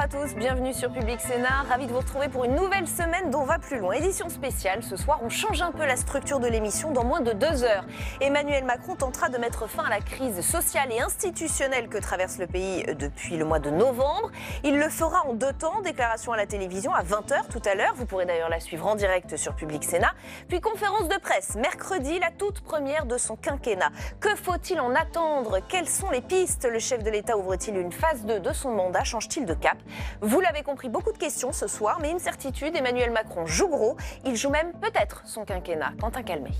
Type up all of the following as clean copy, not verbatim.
à tous, bienvenue sur Public Sénat. Ravi de vous retrouver pour une nouvelle semaine dont on va plus loin. Édition spéciale, ce soir on change un peu la structure de l'émission dans moins de 2 heures. Emmanuel Macron tentera de mettre fin à la crise sociale et institutionnelle que traverse le pays depuis le mois de novembre. Il le fera en 2 temps, déclaration à la télévision à 20h tout à l'heure. Vous pourrez d'ailleurs la suivre en direct sur Public Sénat. Puis conférence de presse, mercredi, la toute première de son quinquennat. Que faut-il en attendre? Quelles sont les pistes? Le chef de l'État ouvre-t-il une phase 2 de son mandat? Change-t-il de cap? Vous l'avez compris, beaucoup de questions ce soir, mais une certitude, Emmanuel Macron joue gros. Il joue même peut-être son quinquennat. Quentin Calmet.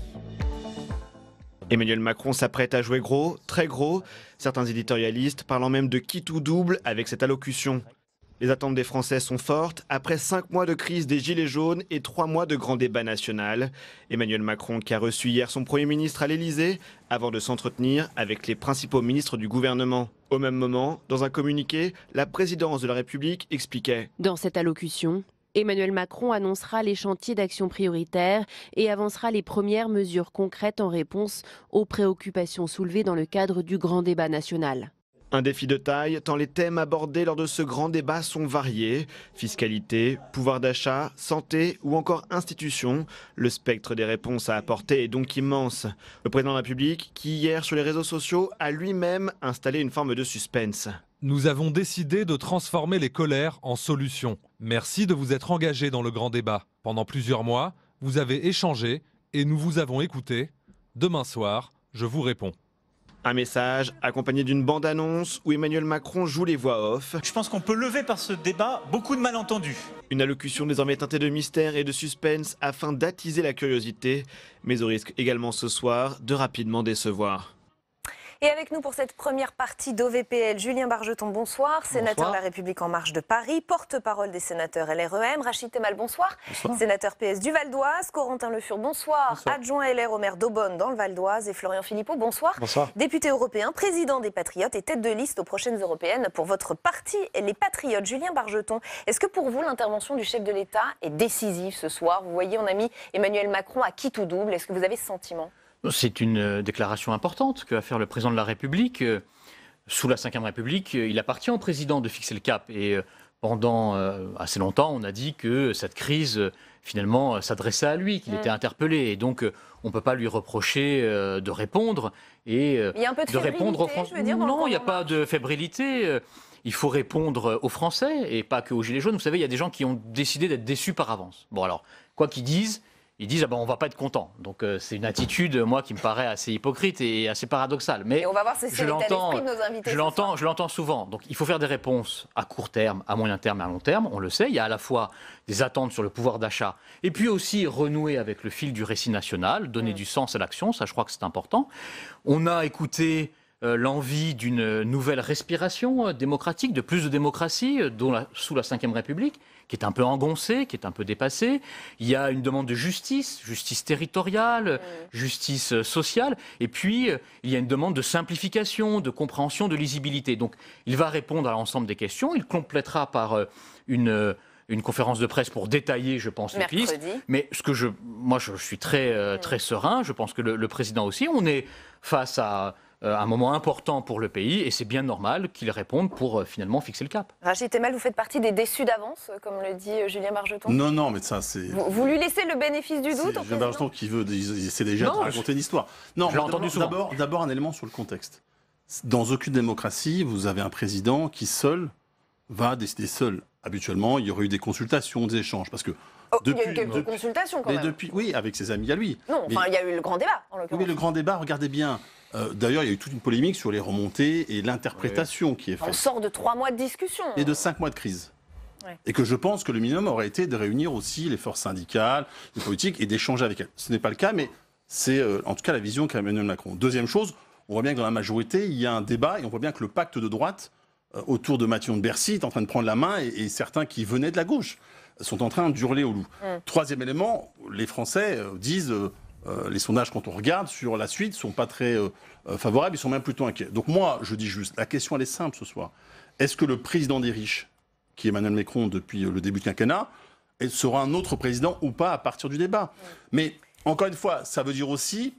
Emmanuel Macron s'apprête à jouer gros, très gros. Certains éditorialistes parlant même de qui tout double avec cette allocution. Les attentes des Français sont fortes. Après 5 mois de crise des Gilets jaunes et 3 mois de grand débat national, Emmanuel Macron qui a reçu hier son Premier ministre à l'Elysée avant de s'entretenir avec les principaux ministres du gouvernement. Au même moment, dans un communiqué, la présidence de la République expliquait. Dans cette allocution, Emmanuel Macron annoncera les chantiers d'action prioritaires et avancera les premières mesures concrètes en réponse aux préoccupations soulevées dans le cadre du grand débat national. Un défi de taille, tant les thèmes abordés lors de ce grand débat sont variés. Fiscalité, pouvoir d'achat, santé ou encore institutions. Le spectre des réponses à apporter est donc immense. Le président de la République, qui hier sur les réseaux sociaux a lui-même installé une forme de suspense. Nous avons décidé de transformer les colères en solutions. Merci de vous être engagé dans le grand débat. Pendant plusieurs mois, vous avez échangé et nous vous avons écouté. Demain soir, je vous réponds. Un message accompagné d'une bande-annonce où Emmanuel Macron joue les voix off. Je pense qu'on peut lever par ce débat beaucoup de malentendus. Une allocution désormais teintée de mystère et de suspense afin d'attiser la curiosité, mais au risque également ce soir de rapidement décevoir. Et avec nous pour cette première partie d'OVPL, Julien Bargeton, bonsoir. Sénateur de La République En Marche de Paris, porte-parole des sénateurs LREM. Rachid Temal, bonsoir. Bonsoir. Sénateur PS du Val d'Oise. Corentin Le Fur, bonsoir. Bonsoir. Adjoint LR au maire d'Aubonne dans le Val d'Oise. Et Florian Philippot, bonsoir. Bonsoir. Député européen, président des Patriotes et tête de liste aux prochaines européennes pour votre parti, les Patriotes. Julien Bargeton, est-ce que pour vous l'intervention du chef de l'État est décisive ce soir? Vous voyez, on a mis Emmanuel Macron à qui tout double. Est-ce que vous avez ce sentiment? C'est une déclaration importante que va faire le président de la République. Sous la Ve République, il appartient au président de fixer le cap. Et pendant assez longtemps, on a dit que cette crise, finalement, s'adressait à lui, qu'il était interpellé. Et donc, on ne peut pas lui reprocher de répondre. Et il y a un peu de répondre aux Français. Non, il n'y a pas de fébrilité. Il faut répondre aux Français et pas qu'aux Gilets jaunes. Vous savez, il y a des gens qui ont décidé d'être déçus par avance. Bon, alors, quoi qu'ils disent, ils disent on va pas être content. Donc c'est une attitude, moi, qui me paraît assez hypocrite et assez paradoxale. Mais et on va voir si c'est l'état d'esprit de nos invités. Je l'entends souvent. Donc il faut faire des réponses à court terme, à moyen terme et à long terme. On le sait. Il y a à la fois des attentes sur le pouvoir d'achat et puis aussi renouer avec le fil du récit national, donner du sens à l'action. Ça, je crois que c'est important. On a écouté l'envie d'une nouvelle respiration démocratique, de plus de démocratie, sous la Ve République, qui est un peu engoncée, qui est un peu dépassée. Il y a une demande de justice territoriale, justice sociale, et puis il y a une demande de simplification, de compréhension, de lisibilité. Donc il va répondre à l'ensemble des questions, il complétera par une conférence de presse pour détailler, je pense, les pistes. Mais moi, je suis très serein, je pense que le président aussi. On est face à un moment important pour le pays et c'est bien normal qu'il réponde pour finalement fixer le cap. Rachid Temal, vous faites partie des déçus d'avance, comme le dit Julien Bargeton? Non, mais ça c'est... Vous lui laissez le bénéfice du doute? Julien Bargeton qui essaie déjà de raconter une histoire. Non, je l'ai entendu souvent. D'abord un élément sur le contexte. Dans aucune démocratie, vous avez un président qui seul va décider seul. Habituellement, il y aurait eu des consultations, des échanges, parce que il y a eu quelques consultations quand même. Oui, avec ses amis à lui. Non, il y a eu le grand débat en l'occurrence. Oui, le grand débat, regardez bien. D'ailleurs, il y a eu toute une polémique sur les remontées et l'interprétation qui est faite. On sort de 3 mois de discussion. Et de 5 mois de crise. Ouais. Et que je pense que le minimum aurait été de réunir aussi les forces syndicales, les politiques et d'échanger avec elles. Ce n'est pas le cas, mais c'est en tout cas la vision qu'a Emmanuel Macron. Deuxième chose, on voit bien que dans la majorité, il y a un débat et on voit bien que le pacte de droite autour de Matignon de Bercy est en train de prendre la main et certains qui venaient de la gauche sont en train d'hurler au loup. Troisième élément, les Français disent... les sondages, quand on regarde sur la suite, ne sont pas très favorables, ils sont même plutôt inquiets. Donc moi, je dis juste, la question, elle est simple ce soir. Est-ce que le président des riches, qui est Emmanuel Macron depuis le début du quinquennat, sera un autre président ou pas à partir du débat? Mais encore une fois, ça veut dire aussi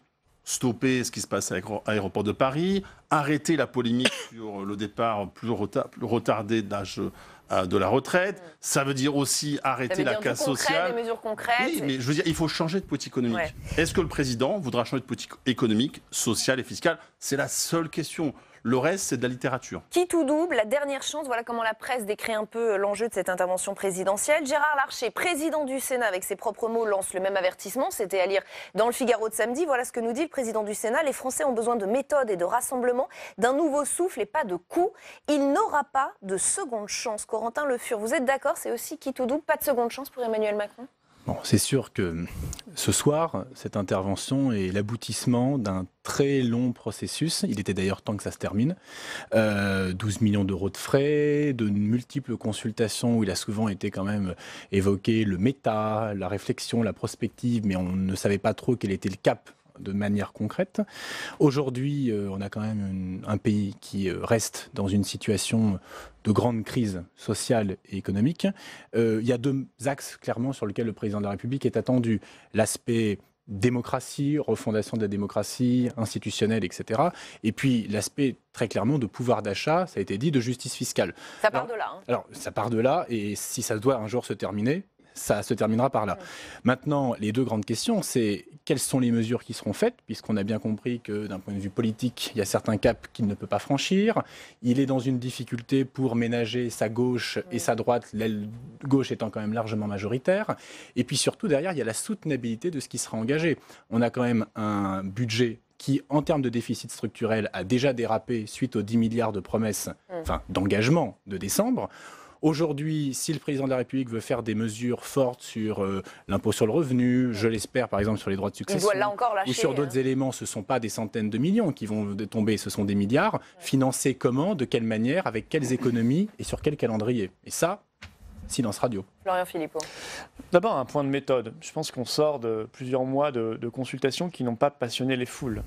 stopper ce qui se passe à l'aéroport de Paris, arrêter la polémique sur le départ plus retardé d'âge de la retraite. Ça veut dire aussi arrêter la casse sociale. Des mesures concrètes. Oui, mais je veux dire, il faut changer de politique économique. Ouais. Est-ce que le président voudra changer de politique économique, sociale et fiscale? C'est la seule question. Le reste, c'est de la littérature. Qui tout double, la dernière chance, voilà comment la presse décrit un peu l'enjeu de cette intervention présidentielle. Gérard Larcher, président du Sénat, avec ses propres mots, lance le même avertissement. C'était à lire dans le Figaro de samedi. Voilà ce que nous dit le président du Sénat. Les Français ont besoin de méthode et de rassemblement, d'un nouveau souffle et pas de coups. Il n'aura pas de seconde chance. Corentin Le Fur, vous êtes d'accord? C'est aussi qui tout double, pas de seconde chance pour Emmanuel Macron? Bon, c'est sûr que ce soir, cette intervention est l'aboutissement d'un très long processus. Il était d'ailleurs temps que ça se termine. 12 millions d'euros de frais, de multiples consultations où il a souvent été quand même évoqué le méta, la réflexion, la prospective, mais on ne savait pas trop quel était le cap de manière concrète. Aujourd'hui, on a quand même un pays qui reste dans une situation de grande crise sociale et économique. Il y a deux axes clairement sur lesquels le président de la République est attendu. L'aspect démocratie, refondation de la démocratie institutionnelle, etc. Et puis l'aspect très clairement de pouvoir d'achat, ça a été dit, de justice fiscale. Ça part de là. Hein. Alors ça part de là, et si ça doit un jour se terminer, ça se terminera par là. Maintenant, les deux grandes questions, c'est quelles sont les mesures qui seront faites, puisqu'on a bien compris que d'un point de vue politique, il y a certains caps qu'il ne peut pas franchir. Il est dans une difficulté pour ménager sa gauche et sa droite, l'aile gauche étant quand même largement majoritaire. Et puis surtout, derrière, il y a la soutenabilité de ce qui sera engagé. On a quand même un budget qui, en termes de déficit structurel, a déjà dérapé suite aux 10 milliards de promesses, enfin d'engagement de décembre. Aujourd'hui, si le président de la République veut faire des mesures fortes sur l'impôt sur le revenu, je l'espère par exemple sur les droits de succession, là encore lâcher, ou sur d'autres éléments, ce ne sont pas des centaines de millions qui vont tomber, ce sont des milliards. Financés comment, de quelle manière, avec quelles économies et sur quel calendrier? Et ça, silence radio. Florian Philippot. D'abord, un point de méthode. Je pense qu'on sort de plusieurs mois de consultations qui n'ont pas passionné les foules.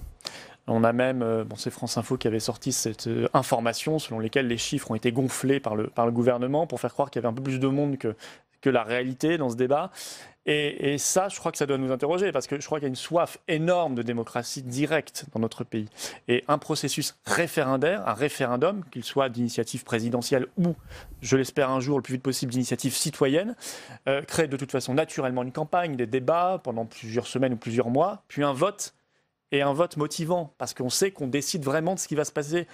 On a même, c'est France Info qui avait sorti cette information selon laquelle les chiffres ont été gonflés par le gouvernement pour faire croire qu'il y avait un peu plus de monde que la réalité dans ce débat. Et ça, je crois que ça doit nous interroger, parce que je crois qu'il y a une soif énorme de démocratie directe dans notre pays. Et un processus référendaire, un référendum, qu'il soit d'initiative présidentielle ou, je l'espère un jour, le plus vite possible, d'initiative citoyenne, crée de toute façon naturellement une campagne, des débats pendant plusieurs semaines ou plusieurs mois, puis un vote. Et un vote motivant, parce qu'on sait qu'on décide vraiment de ce qui va se passer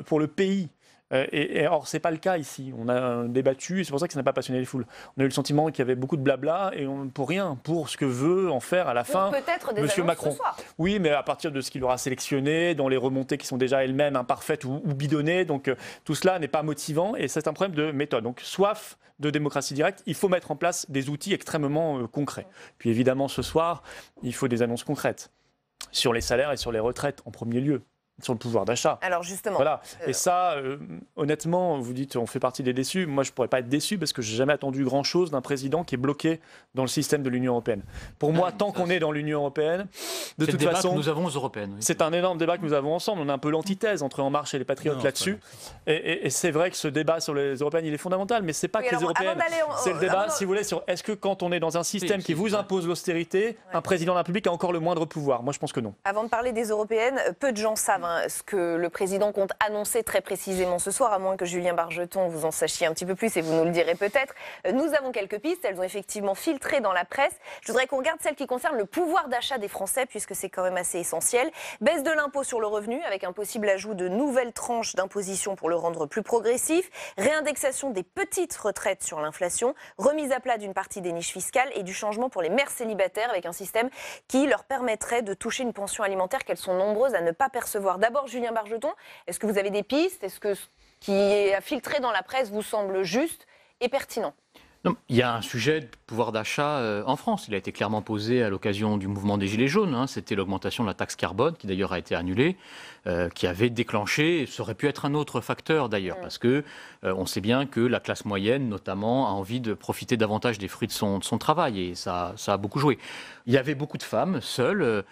pour le pays. Or, ce n'est pas le cas ici. On a débattu, et c'est pour ça que ça n'a pas passionné les foules. On a eu le sentiment qu'il y avait beaucoup de blabla, et pour rien, pour ce que veut en faire à la fin M. Macron. Oui, mais à partir de ce qu'il aura sélectionné, dans les remontées qui sont déjà elles-mêmes imparfaites ou bidonnées. Donc tout cela n'est pas motivant, et c'est un problème de méthode. Donc soif de démocratie directe, il faut mettre en place des outils extrêmement concrets. Puis évidemment, ce soir, il faut des annonces concrètes. Sur les salaires et sur les retraites, en premier lieu, sur le pouvoir d'achat. Alors justement... Voilà. Et ça, honnêtement, vous dites on fait partie des déçus. Moi, je ne pourrais pas être déçu parce que je n'ai jamais attendu grand-chose d'un président qui est bloqué dans le système de l'Union européenne. Pour moi, tant qu'on est dans l'Union européenne, de toute façon... que nous avons aux européennes. Oui. C'est un énorme débat que nous avons ensemble. On a un peu l'antithèse entre En Marche et les Patriotes là-dessus. Et c'est vrai que ce débat sur les européennes, il est fondamental. Mais ce n'est pas que les européennes. C'est le débat, si vous voulez, sur est-ce que quand on est dans un système qui vous impose l'austérité, un président de la République a encore le moindre pouvoir? Moi, je pense que non. Avant de parler des européennes, peu de gens savent ce que le président compte annoncer très précisément ce soir, à moins que Julien Bargeton vous en sachiez un petit peu plus et vous nous le direz peut-être. Nous avons quelques pistes, elles ont effectivement filtré dans la presse. Je voudrais qu'on regarde celle qui concerne le pouvoir d'achat des Français, puisque c'est quand même assez essentiel. Baisse de l'impôt sur le revenu, avec un possible ajout de nouvelles tranches d'imposition pour le rendre plus progressif, réindexation des petites retraites sur l'inflation, remise à plat d'une partie des niches fiscales et du changement pour les mères célibataires, avec un système qui leur permettrait de toucher une pension alimentaire qu'elles sont nombreuses à ne pas percevoir. D'abord, Julien Bargeton, est-ce que vous avez des pistes? Est-ce que ce qui est filtré dans la presse vous semble juste et pertinent? Non, il y a un sujet de pouvoir d'achat en France. Il a été clairement posé à l'occasion du mouvement des Gilets jaunes. C'était l'augmentation de la taxe carbone, qui d'ailleurs a été annulée, qui avait déclenché, ça aurait pu être un autre facteur d'ailleurs, parce que on sait bien que la classe moyenne, notamment, a envie de profiter davantage des fruits de son travail, et ça a beaucoup joué. Il y avait beaucoup de femmes seules,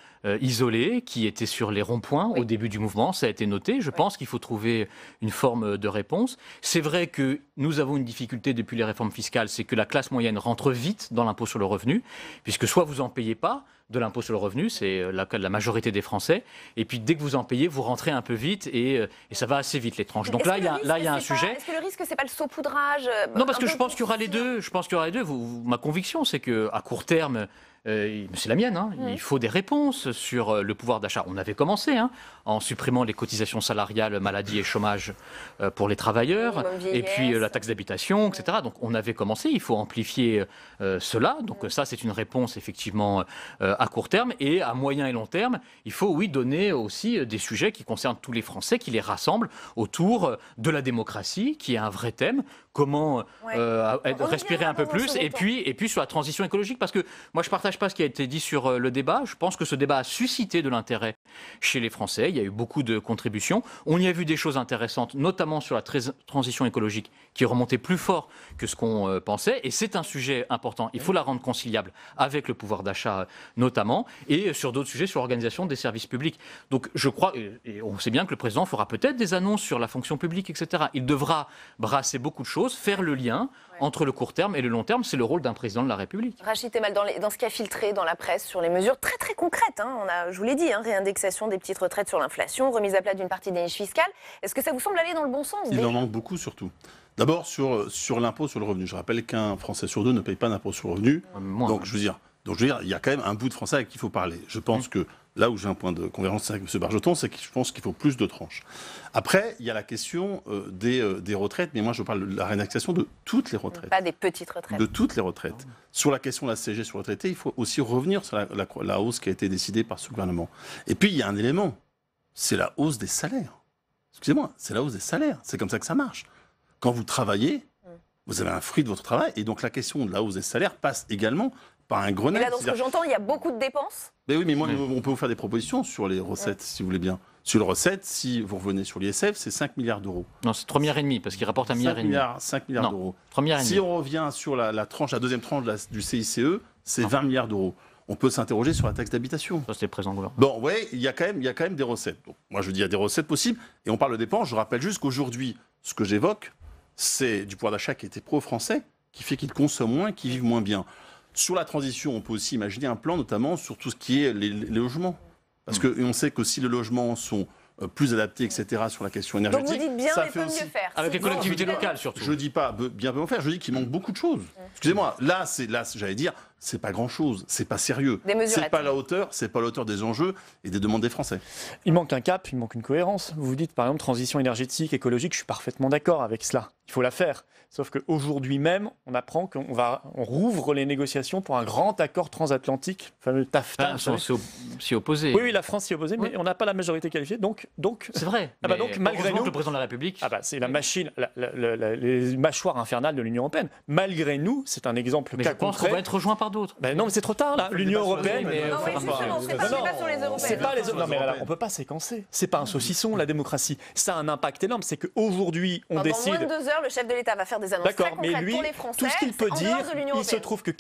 isolées, qui étaient sur les ronds-points au début du mouvement. Ça a été noté. Je pense qu'il faut trouver une forme de réponse. C'est vrai que nous avons une difficulté depuis les réformes fiscales, c'est que la classe moyenne rentre vite dans l'impôt sur le revenu, puisque soit vous n'en payez pas, de l'impôt sur le revenu, c'est la majorité des Français. Et puis dès que vous en payez, vous rentrez un peu vite et ça va assez vite les tranches. Donc là, il y a un sujet. Est-ce que le risque, c'est pas le saupoudrage Non, parce que je pense qu'il y aura les deux. Je pense qu'il y aura les deux. Ma conviction, c'est qu'à court terme, c'est la mienne, il faut des réponses sur le pouvoir d'achat. On avait commencé en supprimant les cotisations salariales, maladie et chômage pour les travailleurs, et puis la taxe d'habitation, etc. Donc on avait commencé, il faut amplifier cela. Donc ça, c'est une réponse effectivement à court terme. Et à moyen et long terme, il faut, oui, donner aussi des sujets qui concernent tous les Français, qui les rassemblent autour de la démocratie, qui est un vrai thème. Comment respirer un peu plus, et puis sur la transition écologique, parce que moi je partage pas ce qui a été dit sur le débat. Je pense que ce débat a suscité de l'intérêt chez les Français. Il y a eu beaucoup de contributions. On y a vu des choses intéressantes, notamment sur la transition écologique, qui remontait plus fort que ce qu'on pensait. Et c'est un sujet important. Il faut la rendre conciliable avec le pouvoir d'achat notamment, et sur d'autres sujets, sur l'organisation des services publics. Donc je crois, et on sait bien que le président fera peut-être des annonces sur la fonction publique, etc. Il devra brasser beaucoup de choses, faire le lien entre le court terme et le long terme. C'est le rôle d'un président de la République. Rachid Temal, dans ce qui a filtré dans la presse sur les mesures très très concrètes, je vous l'ai dit, réindexation des petites retraites sur l'inflation, remise à plat d'une partie des niches fiscales, est-ce que ça vous semble aller dans le bon sens? Il en manque beaucoup surtout. D'abord sur l'impôt sur le revenu. Je rappelle qu'un Français sur deux ne paye pas d'impôt sur le revenu. Donc je veux dire, il y a quand même un bout de Français avec qui il faut parler. Je pense que là où j'ai un point de convergence avec M. Bargeton, c'est que je pense qu'il faut plus de tranches. Après, il y a la question des retraites, mais moi je parle de la réindexation de toutes les retraites. Pas des petites retraites. De toutes les retraites. Sur la question de la CSG sur les retraités, il faut aussi revenir sur la hausse qui a été décidée par ce gouvernement. Et puis il y a un élément, c'est la hausse des salaires. Excusez-moi, c'est la hausse des salaires. C'est comme ça que ça marche. Quand vous travaillez, vous avez un fruit de votre travail, et donc la question de la hausse des salaires passe également par un Grenelle. Mais là, dans ce que j'entends, il y a beaucoup de dépenses. Mais oui, mais moi, on peut vous faire des propositions sur les recettes, si vous voulez bien. Sur les recettes, si vous revenez sur l'ISF, c'est 5 milliards d'euros. Non, c'est 3,5 milliards, parce qu'il rapporte 1,5 milliard. 5 milliards d'euros. 3,5 milliards. Si on revient sur la deuxième tranche du CICE, c'est 20 milliards d'euros. On peut s'interroger sur la taxe d'habitation. Ça, c'est le présent gouvernement. Bon, ouais, il y a quand même des recettes. Donc, moi, je dis, il y a des recettes possibles. Et on parle de dépenses. Je rappelle juste qu'aujourd'hui, ce que j'évoque, c'est du pouvoir d'achat qui était pro-français, qui fait qu'ils consomment moins, qu'ils vivent moins bien. Sur la transition, on peut aussi imaginer un plan, notamment sur tout ce qui est les logements. Parce qu'on sait que si les logements sont plus adaptés, etc., sur la question énergétique, donc vous dites bien, ça mais fait peut aussi... mieux faire. Avec les collectivités locales, surtout. Je ne dis pas bien mieux faire, je dis qu'il manque beaucoup de choses. Excusez-moi, là, j'allais dire, c'est pas grand-chose, c'est pas sérieux. C'est pas la hauteur, des enjeux et des demandes des Français. Il manque un cap, il manque une cohérence. Vous dites, par exemple, transition énergétique, écologique, je suis parfaitement d'accord avec cela. Il faut la faire. Sauf qu'aujourd'hui même, on apprend qu'on rouvre les négociations pour un grand accord transatlantique, le fameux TAFTA. S'y opposer. Oui, la France s'y opposait, mais on n'a pas la majorité qualifiée. Donc c'est vrai. Donc, malgré nous, le président de la République. C'est la machine, les mâchoires infernales de l'Union européenne. Malgré nous, c'est un exemple cas concret. Mais je pense qu'on va être rejoint par d'autres. Non, mais c'est trop tard là. L'Union européenne. C'est pas les Non, mais on peut pas séquencer. C'est pas un saucisson, la démocratie. Ça a un impact énorme. C'est qu'aujourd'hui, on décide. Pendant moins de 2 heures, le chef de l'État va faire des annonces très concrètes pour les Français. Tout ce qu'il peut dire, il se trouve que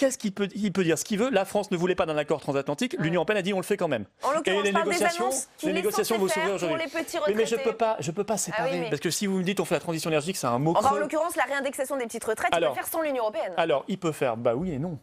il peut dire ce qu'il veut. La France ne voulait pas d'un accord transatlantique. L'Union européenne a dit on le fait quand même. En l'occurrence, les négociations vont s'ouvrir aujourd'hui. Mais je peux pas séparer parce que si vous me dites on fait la transition énergétique, c'est un mot creux. En l'occurrence, la réindexation des petites retraites, il peut faire sans l'Union européenne. Alors, il peut faire oui et non.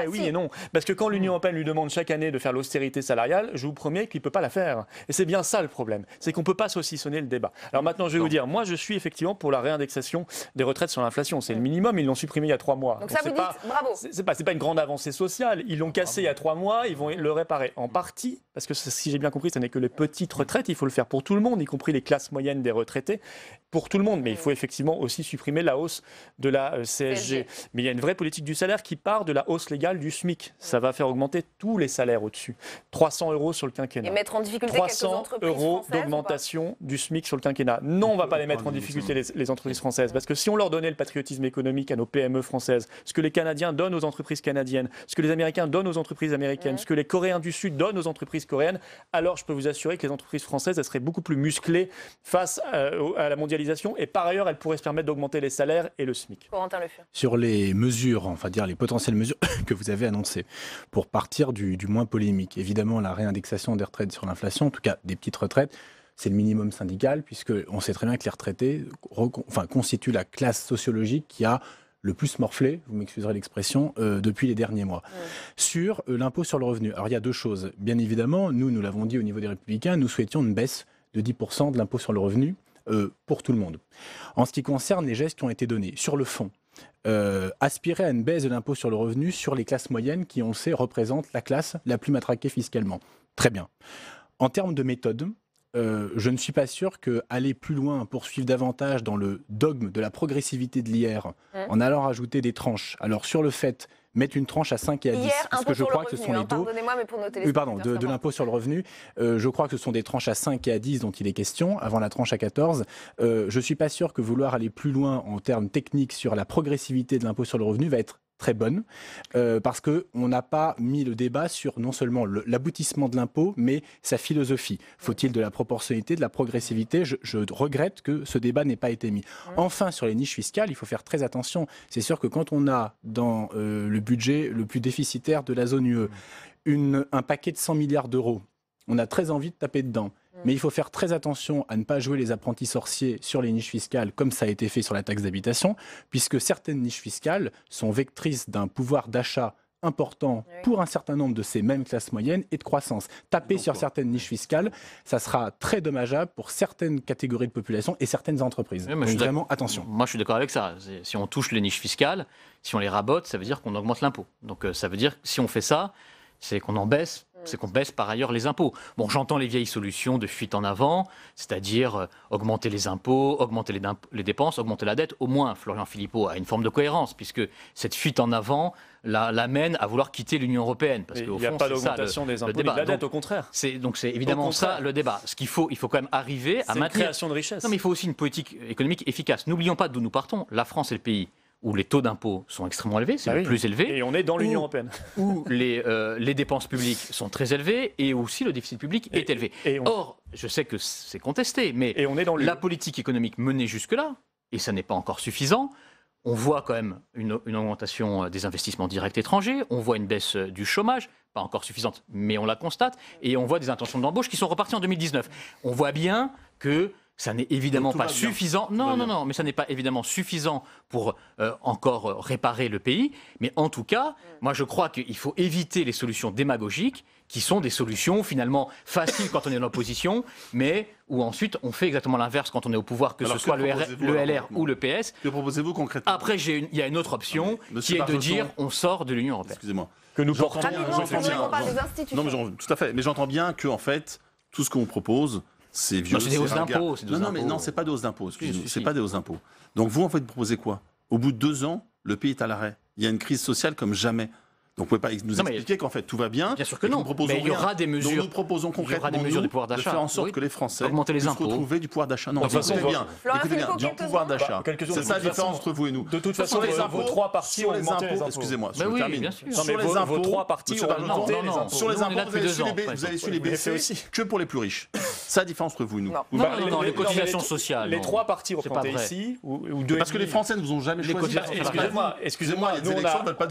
Oui et non. Parce que quand l'Union européenne lui demande chaque année de faire l'austérité salariale, je vous promets qu'il ne peut pas la faire. Et c'est bien ça le problème. C'est qu'on ne peut pas saucissonner le débat. Alors maintenant, je vais vous dire, moi je suis effectivement pour la réindexation des retraites sur l'inflation. C'est le minimum, ils l'ont supprimé il y a 3 mois. Donc ça vous dites, bravo. C'est pas une grande avancée sociale. Ils l'ont cassé il y a 3 mois, ils vont le réparer. En partie, parce que si j'ai bien compris, ce n'est que les petites retraites, il faut le faire pour tout le monde, y compris les classes moyennes des retraités, pour tout le monde. Mais il faut effectivement aussi supprimer la hausse de la CSG. Mais il y a une vraie politique du salaire qui part de la hausse légale du SMIC. Ça va faire augmenter tous les salaires au-dessus. 300 € sur le quinquennat. Et mettre en difficulté 300 € d'augmentation du SMIC sur le quinquennat. Non, on ne va pas les mettre en difficulté, les entreprises françaises. Parce que si on leur donnait le patriotisme économique à nos PME françaises, ce que les Canadiens donnent aux entreprises canadiennes, ce que les Américains donnent aux entreprises américaines, ce que les Coréens du Sud donnent aux entreprises coréennes, alors je peux vous assurer que les entreprises françaises, elles seraient beaucoup plus musclées face à la mondialisation. Et par ailleurs, elles pourraient se permettre d'augmenter les salaires et le SMIC. Sur les mesures, enfin dire les potentielles mesures que vous avez annoncées, pour partir du moins polémique, évidemment la réindexation des retraites sur l'inflation, en tout cas des petites retraites, c'est le minimum syndical, puisqu'on sait très bien que les retraités constituent la classe sociologique qui a le plus morflé, vous m'excuserez l'expression, depuis les derniers mois. Sur l'impôt sur le revenu. Alors il y a deux choses. Bien évidemment, nous l'avons dit au niveau des Républicains, nous souhaitions une baisse de 10% de l'impôt sur le revenu pour tout le monde. En ce qui concerne les gestes qui ont été donnés, sur le fond, aspirer à une baisse de l'impôt sur le revenu sur les classes moyennes qui, on le sait, représentent la classe la plus matraquée fiscalement. Très bien. En termes de méthode, je ne suis pas sûr qu'aller plus loin, poursuivre davantage dans le dogme de la progressivité de l'IR, en allant rajouter des tranches. Alors sur le fait, mettre une tranche à 5 et à 10, parce que je crois que ce sont les taux... Pardonnez-moi, mais pour nos de l'impôt sur le revenu, je crois que ce sont des tranches à 5 et à 10 dont il est question, avant la tranche à 14. Je ne suis pas sûr que vouloir aller plus loin en termes techniques sur la progressivité de l'impôt sur le revenu va être très bonne, parce qu'on n'a pas mis le débat sur non seulement l'aboutissement de l'impôt, mais sa philosophie. Faut-il de la proportionnalité, de la progressivité? Je regrette que ce débat n'ait pas été mis. Enfin, sur les niches fiscales, il faut faire très attention. C'est sûr que quand on a dans le budget le plus déficitaire de la zone UE un paquet de 100 milliards d'euros, on a très envie de taper dedans. Mais il faut faire très attention à ne pas jouer les apprentis sorciers sur les niches fiscales comme ça a été fait sur la taxe d'habitation, puisque certaines niches fiscales sont vectrices d'un pouvoir d'achat important pour un certain nombre de ces mêmes classes moyennes et de croissance. Taper sur certaines niches fiscales, ça sera très dommageable pour certaines catégories de population et certaines entreprises. Donc vraiment, attention. Moi, je suis d'accord avec ça. Si on touche les niches fiscales, si on les rabote, ça veut dire qu'on augmente l'impôt. Donc ça veut dire que si on fait ça, c'est qu'on en baisse. C'est qu'on baisse par ailleurs les impôts. Bon, j'entends les vieilles solutions de fuite en avant, c'est-à-dire augmenter les impôts, augmenter les dépenses, augmenter la dette. Au moins, Florian Philippot a une forme de cohérence, puisque cette fuite en avant l'amène à vouloir quitter l'Union européenne. Parce il n'y a pas d'augmentation des impôts et de la dette, au contraire. Donc c'est évidemment ça le débat. Ce qu'il faut, il faut quand même arriver à maintenir... C'est une création de richesse. Non, mais il faut aussi une politique économique efficace. N'oublions pas d'où nous partons. La France est le pays où les taux d'impôt sont extrêmement élevés, c'est le plus élevé. Et on est dans l'Union européenne. Où les dépenses publiques sont très élevées et aussi le déficit public est élevé. Or, je sais que c'est contesté, mais la politique économique menée jusque-là, et ça n'est pas encore suffisant, on voit quand même une augmentation des investissements directs étrangers, on voit une baisse du chômage, pas encore suffisante, mais on la constate, et on voit des intentions d'embauche qui sont reparties en 2019. On voit bien que ça n'est évidemment pas suffisant. Non, mais ça n'est pas évidemment suffisant pour encore réparer le pays. Mais en tout cas, moi je crois qu'il faut éviter les solutions démagogiques qui sont des solutions finalement faciles quand on est dans l'opposition, mais où ensuite on fait exactement l'inverse quand on est au pouvoir, que ce soit le LR ou le PS. Que proposez-vous concrètement? Après, il y a une autre option qui est de dire on sort de l'Union européenne. Excusez-moi. Que nous portons. On parle des institutions. Non, mais tout à fait. Mais j'entends bien que en fait, tout ce qu'on vous propose, c'est vieux. C'est des hausses d'impôts. Non, c'est pas des hausses d'impôts. Excusez-moi, c'est pas des hausses d'impôts. Donc vous, en fait, vous proposez quoi? Au bout de 2 ans, le pays est à l'arrêt. Il y a une crise sociale comme jamais. Donc vous ne pouvez pas nous expliquer qu'en fait tout va bien. Bien sûr que non. Mais il y aura des mesures. Donc nous proposons concrètement de pouvoir d'achat. De faire en sorte que les Français augmenter les impôts, retrouver du pouvoir d'achat. Non, écoutez bien, du pouvoir d'achat. C'est ça la différence entre vous et nous. De toute façon, les impôts, vos 3 partis ont augmenté les impôts. Excusez-moi, je termine. Sur les impôts, vos 3 partis ont augmenté les impôts. Sur les impôts, vous avez su les baisser que pour les plus riches. C'est la différence entre vous et nous. Non, les cotisations sociales. Les 3 partis représentés ici ou 2. Parce que les Français ne vous ont jamais choisi. Excusez-moi,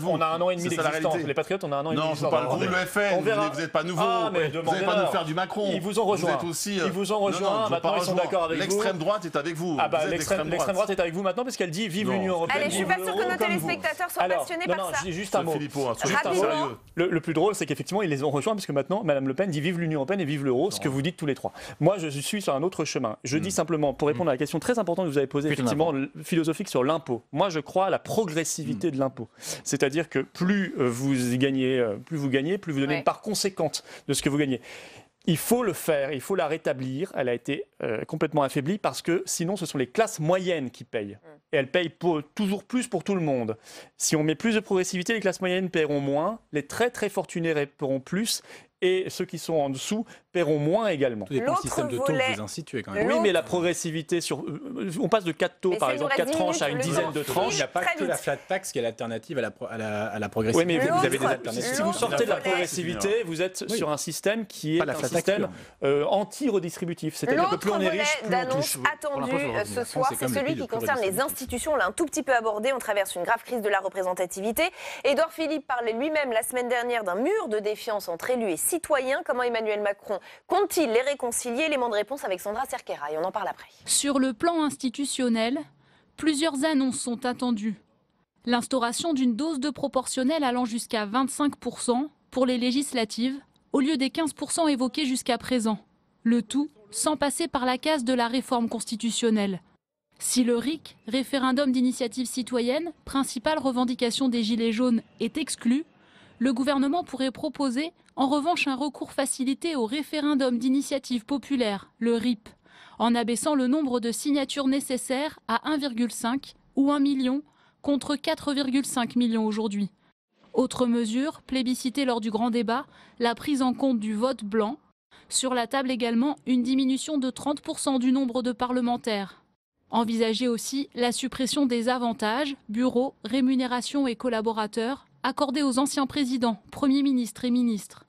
on a 1 an et demi d'existence. Les Patriotes, on a 1 an et demi. Non, je parle vous, le FN, vous n'êtes pas nouveau, vous n'allez pas nous faire du Macron. Ils vous ont rejoint. Ils vous ont rejoint, maintenant ils sont d'accord avec vous. L'extrême droite est avec vous. L'extrême droite est avec vous maintenant parce qu'elle dit vive l'Union européenne. Allez, je suis pas sûr que nos téléspectateurs soient passionnés par ça. Juste un mot. Le plus drôle, c'est qu'effectivement, ils les ont rejoints parce que maintenant, Mme Le Pen dit vive l'Union européenne et vive l'euro, ce que vous dites tous les 3. Moi, je suis sur un autre chemin. Je dis simplement, pour répondre à la question très importante que vous avez posée, effectivement, philosophique sur l'impôt. Moi, je crois à la progressivité de l'impôt. C'est-à-dire que plus vous gagnez, plus vous donnez une part conséquente de ce que vous gagnez. Il faut le faire, il faut la rétablir. Elle a été complètement affaiblie parce que sinon, ce sont les classes moyennes qui payent. Et elles payent toujours plus pour tout le monde. Si on met plus de progressivité, les classes moyennes paieront moins, les très très fortunés paieront plus et ceux qui sont en dessous paieront moins également. Tout dépend du système de taux que vous instituez quand même. Oui, mais la progressivité, on passe de 4 taux, par exemple, 4 tranches à une dizaine de tranches. Il n'y a pas que la flat tax qui est l'alternative à la progressivité. Oui, mais vous avez des alternatives. Si vous sortez de la progressivité, vous êtes sur un système qui est un système anti-redistributif. C'est-à-dire que plus on est riche, plus on touche. Attendu ce soir, c'est celui qui concerne les institutions. On l'a un tout petit peu abordé. On traverse une grave crise de la représentativité. Édouard Philippe parlait lui-même la semaine dernière d'un mur de défiance entre élus et citoyens. Comment Emmanuel Macron compte-t-il les réconcilier? Élément de réponse avec Sandra Serqueira. On en parle après. Sur le plan institutionnel, plusieurs annonces sont attendues. L'instauration d'une dose de proportionnelle allant jusqu'à 25% pour les législatives, au lieu des 15% évoqués jusqu'à présent. Le tout sans passer par la case de la réforme constitutionnelle. Si le RIC, référendum d'initiative citoyenne, principale revendication des Gilets jaunes, est exclu, le gouvernement pourrait proposer en revanche un recours facilité au référendum d'initiative populaire, le RIP, en abaissant le nombre de signatures nécessaires à 1,5 ou 1 million contre 4,5 millions aujourd'hui. Autre mesure, plébiscitée lors du grand débat, la prise en compte du vote blanc. Sur la table également, une diminution de 30% du nombre de parlementaires. Envisager aussi la suppression des avantages, bureaux, rémunérations et collaborateurs accordés aux anciens présidents, premiers ministres et ministres.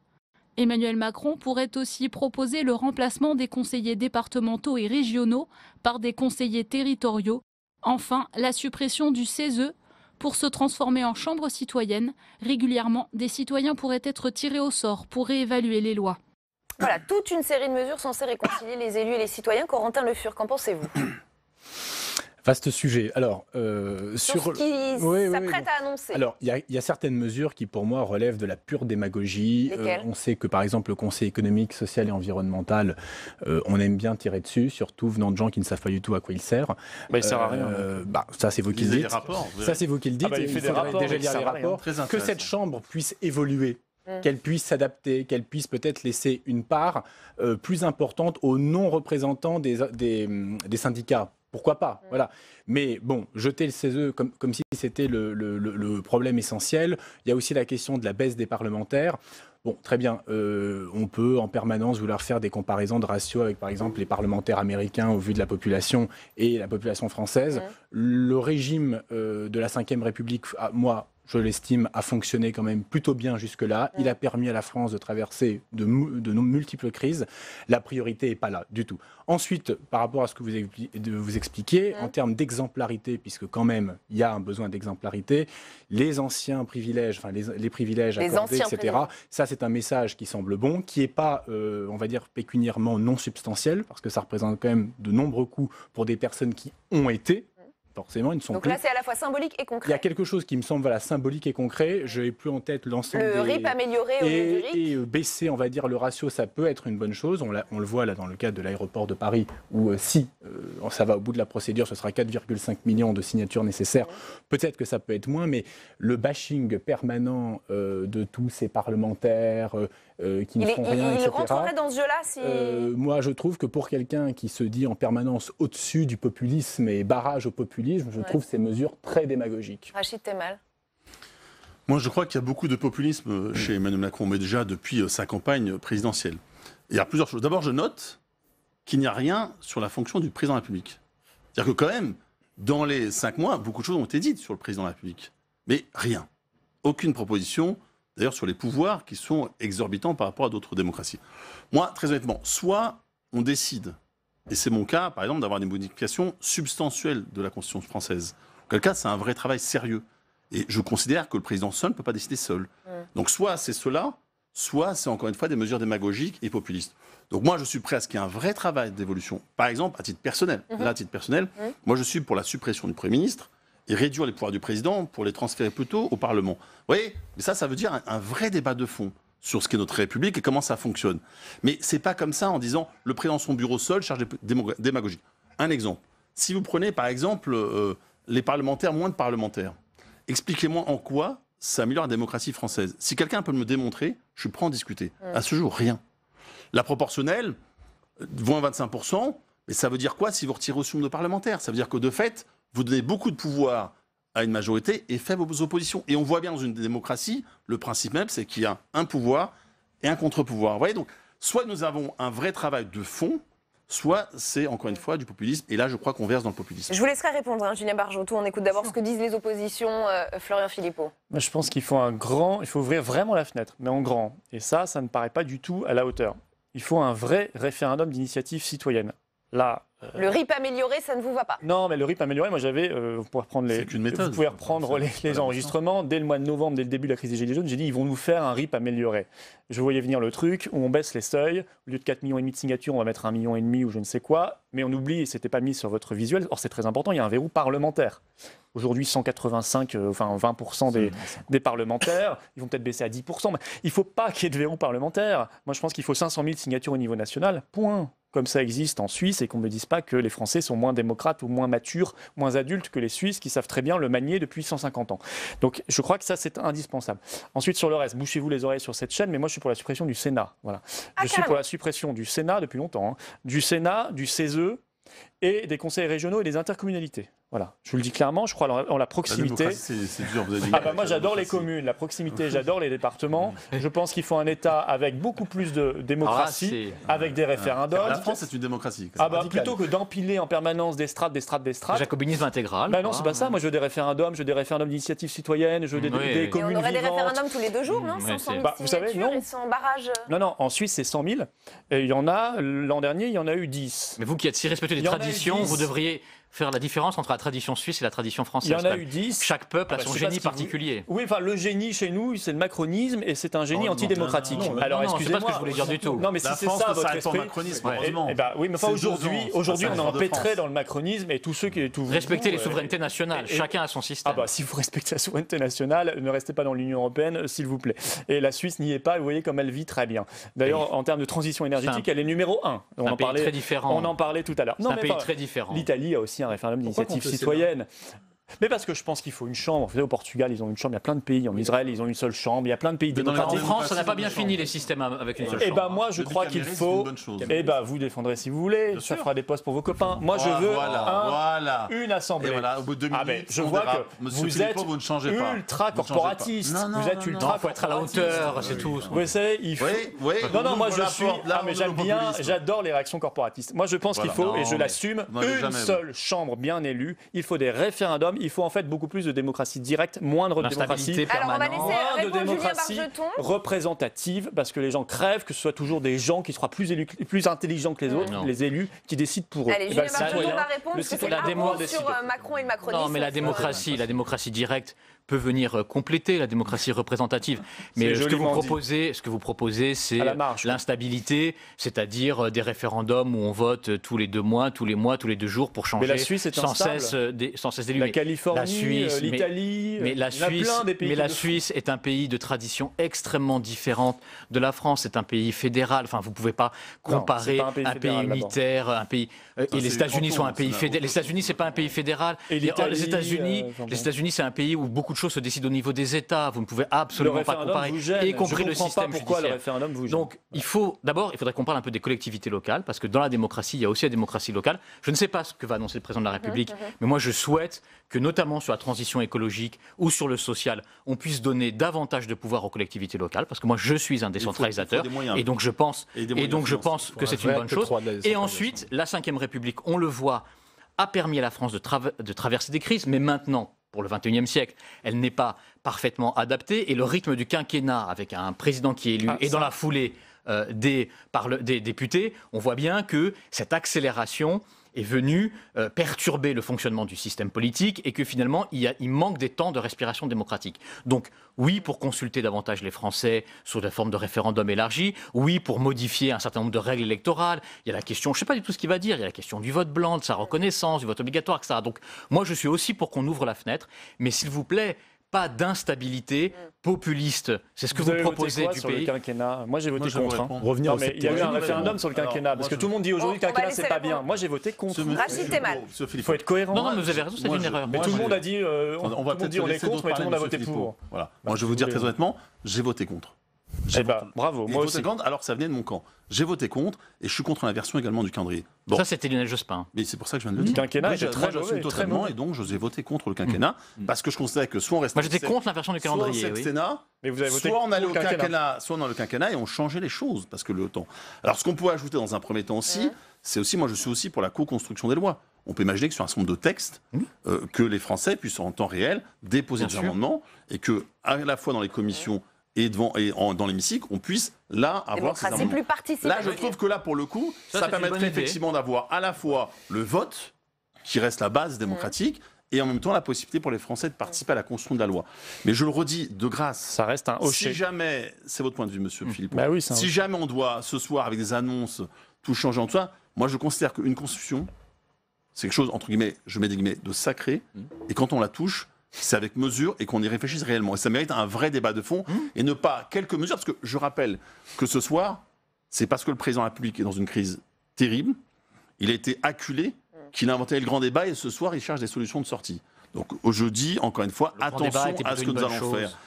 Emmanuel Macron pourrait aussi proposer le remplacement des conseillers départementaux et régionaux par des conseillers territoriaux. Enfin, la suppression du CESE pour se transformer en chambre citoyenne. Régulièrement, des citoyens pourraient être tirés au sort pour réévaluer les lois. Voilà, toute une série de mesures censées réconcilier les élus et les citoyens. Corentin Le Fur, qu'en pensez-vous? Vaste sujet. Alors, sur ce qui s'apprête à annoncer. Alors, il y a certaines mesures qui, pour moi, relèvent de la pure démagogie. On sait que, par exemple, le Conseil économique, social et environnemental, on aime bien tirer dessus, surtout venant de gens qui ne savent pas du tout à quoi il sert. Il ne sert à rien. Ça, c'est vous qui le dites. Ça, c'est vous qui le dites. Il fait des rapports, déjà lire les rapports. Que cette Chambre puisse évoluer, qu'elle puisse s'adapter, qu'elle puisse peut-être laisser une part plus importante aux non-représentants des syndicats. Pourquoi pas, voilà. Mais bon, jeter le CESE comme si c'était le problème essentiel. Il y a aussi la question de la baisse des parlementaires. Bon, très bien, on peut en permanence vouloir faire des comparaisons de ratios avec, par exemple, les parlementaires américains au vu de la population et la population française. Le régime de la Ve République, moi, je l'estime, a fonctionné quand même plutôt bien jusque-là. Il a permis à la France de traverser de multiples crises. La priorité n'est pas là du tout. Ensuite, par rapport à ce que vous expliquiez, en termes d'exemplarité, puisque quand même, il y a un besoin d'exemplarité, les anciens privilèges, enfin les privilèges accordés, etc., ça c'est un message qui semble bon, qui n'est pas, on va dire, pécuniairement non substantiel, parce que ça représente quand même de nombreux coûts pour des personnes qui ont été. Forcément, ils ne sont Donc plus. là, c'est à la fois symbolique et concret. Il y a quelque chose qui me semble symbolique et concret. Je n'ai plus en tête l'ensemble le RIP amélioré au lieu du RIC. Et baisser, on va dire, le ratio, ça peut être une bonne chose. On le voit là dans le cadre de l'aéroport de Paris, où si ça va au bout de la procédure, ce sera 4,5 millions de signatures nécessaires. Peut-être que ça peut être moins, mais le bashing permanent de tous ces parlementaires qui ne font rien, etc. Il rentrerait dans ce jeu-là si... Moi, je trouve que pour quelqu'un qui se dit en permanence au-dessus du populisme et barrage au populisme, je trouve ces mesures très démagogiques. Rachid Temal. Moi, je crois qu'il y a beaucoup de populisme chez Emmanuel Macron, mais déjà depuis sa campagne présidentielle. Il y a plusieurs choses. D'abord, je note qu'il n'y a rien sur la fonction du président de la République. C'est-à-dire que quand même, dans les 5 mois, beaucoup de choses ont été dites sur le président de la République. Mais rien. Aucune proposition, d'ailleurs, sur les pouvoirs qui sont exorbitants par rapport à d'autres démocraties. Moi, très honnêtement, soit on décide, et c'est mon cas, par exemple, d'avoir des modifications substantielles de la Constitution française. En quel cas, c'est un vrai travail sérieux. Et je considère que le président seul ne peut pas décider seul. Donc soit c'est cela, soit c'est encore une fois des mesures démagogiques et populistes. Donc moi, je suis prêt à ce qu'il y ait un vrai travail d'évolution. Par exemple, à titre personnel. Là, à titre personnel, moi, je suis pour la suppression du Premier ministre et réduire les pouvoirs du président pour les transférer plutôt au Parlement. Vous voyez, mais ça veut dire un vrai débat de fond sur ce qu'est notre République et comment ça fonctionne. Mais c'est pas comme ça en disant le président son bureau seul charge de démagogie. Un exemple. Si vous prenez par exemple les parlementaires, moins de parlementaires, expliquez-moi en quoi ça améliore la démocratie française. Si quelqu'un peut me démontrer, je suis prêt à en discuter. À ce jour, rien. La proportionnelle, moins 25%, mais ça veut dire quoi si vous retirez aussi le nombre de parlementaires? Ça veut dire que de fait, vous donnez beaucoup de pouvoir à une majorité et faible aux oppositions. Et on voit bien dans une démocratie, le principe même, c'est qu'il y a un pouvoir et un contre-pouvoir. Vous voyez, donc, soit nous avons un vrai travail de fond, soit c'est, encore une fois, du populisme. Et là, je crois qu'on verse dans le populisme. Je vous laisserai répondre, Julien Bargeton. On écoute d'abord ce que disent les oppositions. Florian Philippot. Je pense qu'il faut il faut ouvrir vraiment la fenêtre, mais en grand. Et ça ne paraît pas du tout à la hauteur. Il faut un vrai référendum d'initiative citoyenne. Là, Le RIP amélioré, ça ne vous va pas? Non, mais le RIP amélioré, moi j'avais, vous pouvez reprendre C'est qu'une méthode. vous pouvez reprendre les enregistrements. Dès le mois de novembre, dès le début de la crise des Gilets jaunes, j'ai dit ils vont nous faire un RIP amélioré. Je voyais venir le truc où on baisse les seuils. Au lieu de 4,5 millions de signatures, on va mettre 1,5 million ou je ne sais quoi. Mais on oublie, et c'était pas mis sur votre visuel, or c'est très important, il y a un verrou parlementaire. Aujourd'hui, 185, enfin 20% des parlementaires, ils vont peut-être baisser à 10%. Mais il ne faut pas qu'il y ait de verrou parlementaire. Moi, je pense qu'il faut 500 000 signatures au niveau national, point. Comme ça existe en Suisse, et qu'on ne me dise pas que les Français sont moins démocrates ou moins matures, moins adultes que les Suisses qui savent très bien le manier depuis 150 ans. Donc je crois que ça, c'est indispensable. Ensuite, sur le reste, bouchez-vous les oreilles sur cette chaîne, mais moi je suis pour la suppression du Sénat. Voilà. Je suis pour la suppression du Sénat depuis longtemps, hein. Du Sénat, du CESE et des conseils régionaux et des intercommunalités. Voilà, je vous le dis clairement, je crois en la proximité. C'est dur, vous avez dit. Moi j'adore les communes, la proximité, j'adore les départements. Je pense qu'il faut un État avec beaucoup plus de démocratie, avec des référendums. La France, c'est une démocratie. Plutôt que d'empiler en permanence des strates. Jacobinisme intégral. Non, c'est pas ça. Moi je veux des référendums, d'initiative citoyenne, je veux des communes vivantes. On aurait des référendums tous les 2 jours, non? 500 000 vous savez, non. Et sans barrage. Non, en Suisse c'est 100 000. Et il y en a, l'an dernier, il y en a eu 10. Mais vous qui êtes si respectueux des traditions, vous devriez faire la différence entre la tradition suisse et la tradition française. Il y en a eu 10. Chaque peuple a son génie particulier. Oui, enfin, le génie chez nous, c'est le macronisme et c'est un génie antidémocratique. Alors, excusez-moi. C'est pas ce que je voulais dire du tout. Non, mais si c'est ça votre esprit. Oui, mais enfin, aujourd'hui, on est empêtré dans le macronisme et tous ceux qui. Respectez les souverainetés nationales. Chacun a son système. Si vous respectez la souveraineté nationale, ne restez pas dans l'Union européenne, s'il vous plaît. Et la Suisse n'y est pas. Vous voyez comme elle vit très bien. D'ailleurs, en termes de transition énergétique, elle est numéro 1. On en parlait tout à l'heure. C'est un pays très différent. L'Italie a aussi un référendum d'initiative citoyenne. Mais parce que je pense qu'il faut une chambre. Vous savez, au Portugal, ils ont une chambre. Il y a plein de pays. En Israël, ils ont une seule chambre. Il y a plein de pays démocratiques. En France, ça n'a pas bien fini les systèmes avec une seule chambre. Moi, je crois qu'il faut. Vous défendrez si vous voulez. Ça fera des postes pour vos copains. Moi, je veux une assemblée. Au bout de 2 minutes, je vois que vous êtes ultra corporatiste. Vous êtes ultra. Il faut être à la hauteur, c'est tout. Vous savez, il faut. Non, moi, je suis. Mais j'aime bien. J'adore les réactions corporatistes. Moi, je pense qu'il faut, et je l'assume, une seule chambre bien élue. Il faut des référendums. Il faut en fait beaucoup plus de démocratie directe, moindre de démocratie, alors on va laisser moins de démocratie représentative, parce que les gens crèvent que ce soit toujours des gens qui soient plus intelligents que les autres, les élus, qui décident pour eux. Allez, Julien Bargeton va répondre, parce que c'est un mot sur Macron et le macronisme. Non, mais la démocratie directe peut venir compléter la démocratie représentative. Mais ce que vous proposez, c'est l'instabilité, c'est-à-dire des référendums où on vote tous les 2 mois, tous les 2 jours pour changer sans cesse d'élus. La Californie, l'Italie, la Suisse est un pays de tradition extrêmement différente de la France. C'est un pays fédéral. Enfin, vous ne pouvez pas comparer un pays unitaire, un pays. Et les États-Unis sont un pays fédéral. Les États-Unis, c'est pas un pays fédéral. Les États-Unis, c'est un pays où beaucoup de choses se décident au niveau des États. Vous ne pouvez absolument pas comparer, y compris le système judiciaire. Donc, il faudrait qu'on parle un peu des collectivités locales, parce que dans la démocratie, il y a aussi la démocratie locale. Je ne sais pas ce que va annoncer le président de la République, mais moi, je souhaite que, notamment sur la transition écologique ou sur le social, on puisse donner davantage de pouvoir aux collectivités locales, parce que moi, je suis un décentralisateur, et donc je pense que c'est une bonne chose. Et ensuite, la Ve République, on le voit, a permis à la France de traverser des crises, mais maintenant, pour le XXIe siècle, elle n'est pas parfaitement adaptée, et le rythme du quinquennat, avec un président qui est élu, et dans la foulée des députés, on voit bien que cette accélération est venue perturber le fonctionnement du système politique et que finalement, il manque des temps de respiration démocratique. Donc, oui, pour consulter davantage les Français sous la forme de référendum élargi, oui, pour modifier un certain nombre de règles électorales. Il y a la question, je ne sais pas du tout ce qu'il va dire, il y a la question du vote blanc, de sa reconnaissance, du vote obligatoire, etc. Donc, moi, je suis aussi pour qu'on ouvre la fenêtre, mais s'il vous plaît, pas d'instabilité populiste. C'est ce que vous proposez du sur pays. Le quinquennat. Moi, j'ai voté contre. Il y a eu un référendum sur le quinquennat, parce que tout le monde dit aujourd'hui que le quinquennat, c'est pas bien. Moi, j'ai voté contre. Rachid Temal. Il faut être cohérent. Non, mais vous avez raison, c'est une erreur. Mais tout le monde a dit on est contre, mais tout le monde a voté pour. Voilà. Moi, je vais vous dire très honnêtement, j'ai voté contre. Bravo, moi aussi. Alors que ça venait de mon camp. J'ai voté contre et je suis contre l'inversion également du calendrier. Ça, c'était Lionel Jospin. Mais c'est pour ça que je viens de le dire. Le quinquennat était très mauvais, totalement, et donc je ai voté contre le quinquennat parce que je considérais que soit on restait. Moi, j'étais contre l'inversion du calendrier. Mais vous avez voté soit on allait au quinquennat, soit on allait au quinquennat et on changeait les choses parce que le temps. Alors, ce qu'on peut ajouter dans un premier temps aussi, c'est aussi, moi, je suis aussi pour la co-construction des lois. On peut imaginer que sur un certain nombre de textes, que les Français puissent en temps réel déposer des amendements et que, à la fois dans les commissions et dans l'hémicycle, on puisse là avoir ces démocratie plus participative. Là, je trouve que là, pour le coup, ça permettrait effectivement d'avoir à la fois le vote, qui reste la base démocratique, et en même temps la possibilité pour les Français de participer à la construction de la loi. Mais je le redis de grâce, ça reste un hocher. Si jamais, c'est votre point de vue, monsieur Philippe, oui, si jamais on doit ce soir avec des annonces tout changer en tout ça, moi je considère qu'une constitution, c'est quelque chose entre guillemets, je mets des guillemets, de sacré, et quand on la touche, c'est avec mesure et qu'on y réfléchisse réellement. Et ça mérite un vrai débat de fond et ne pas quelques mesures, parce que je rappelle que ce soir, c'est parce que le président de la République est dans une crise terrible, il a été acculé, qu'il a inventé le grand débat et ce soir, il cherche des solutions de sortie. Donc je dis encore une fois, attention à ce que nous allons faire.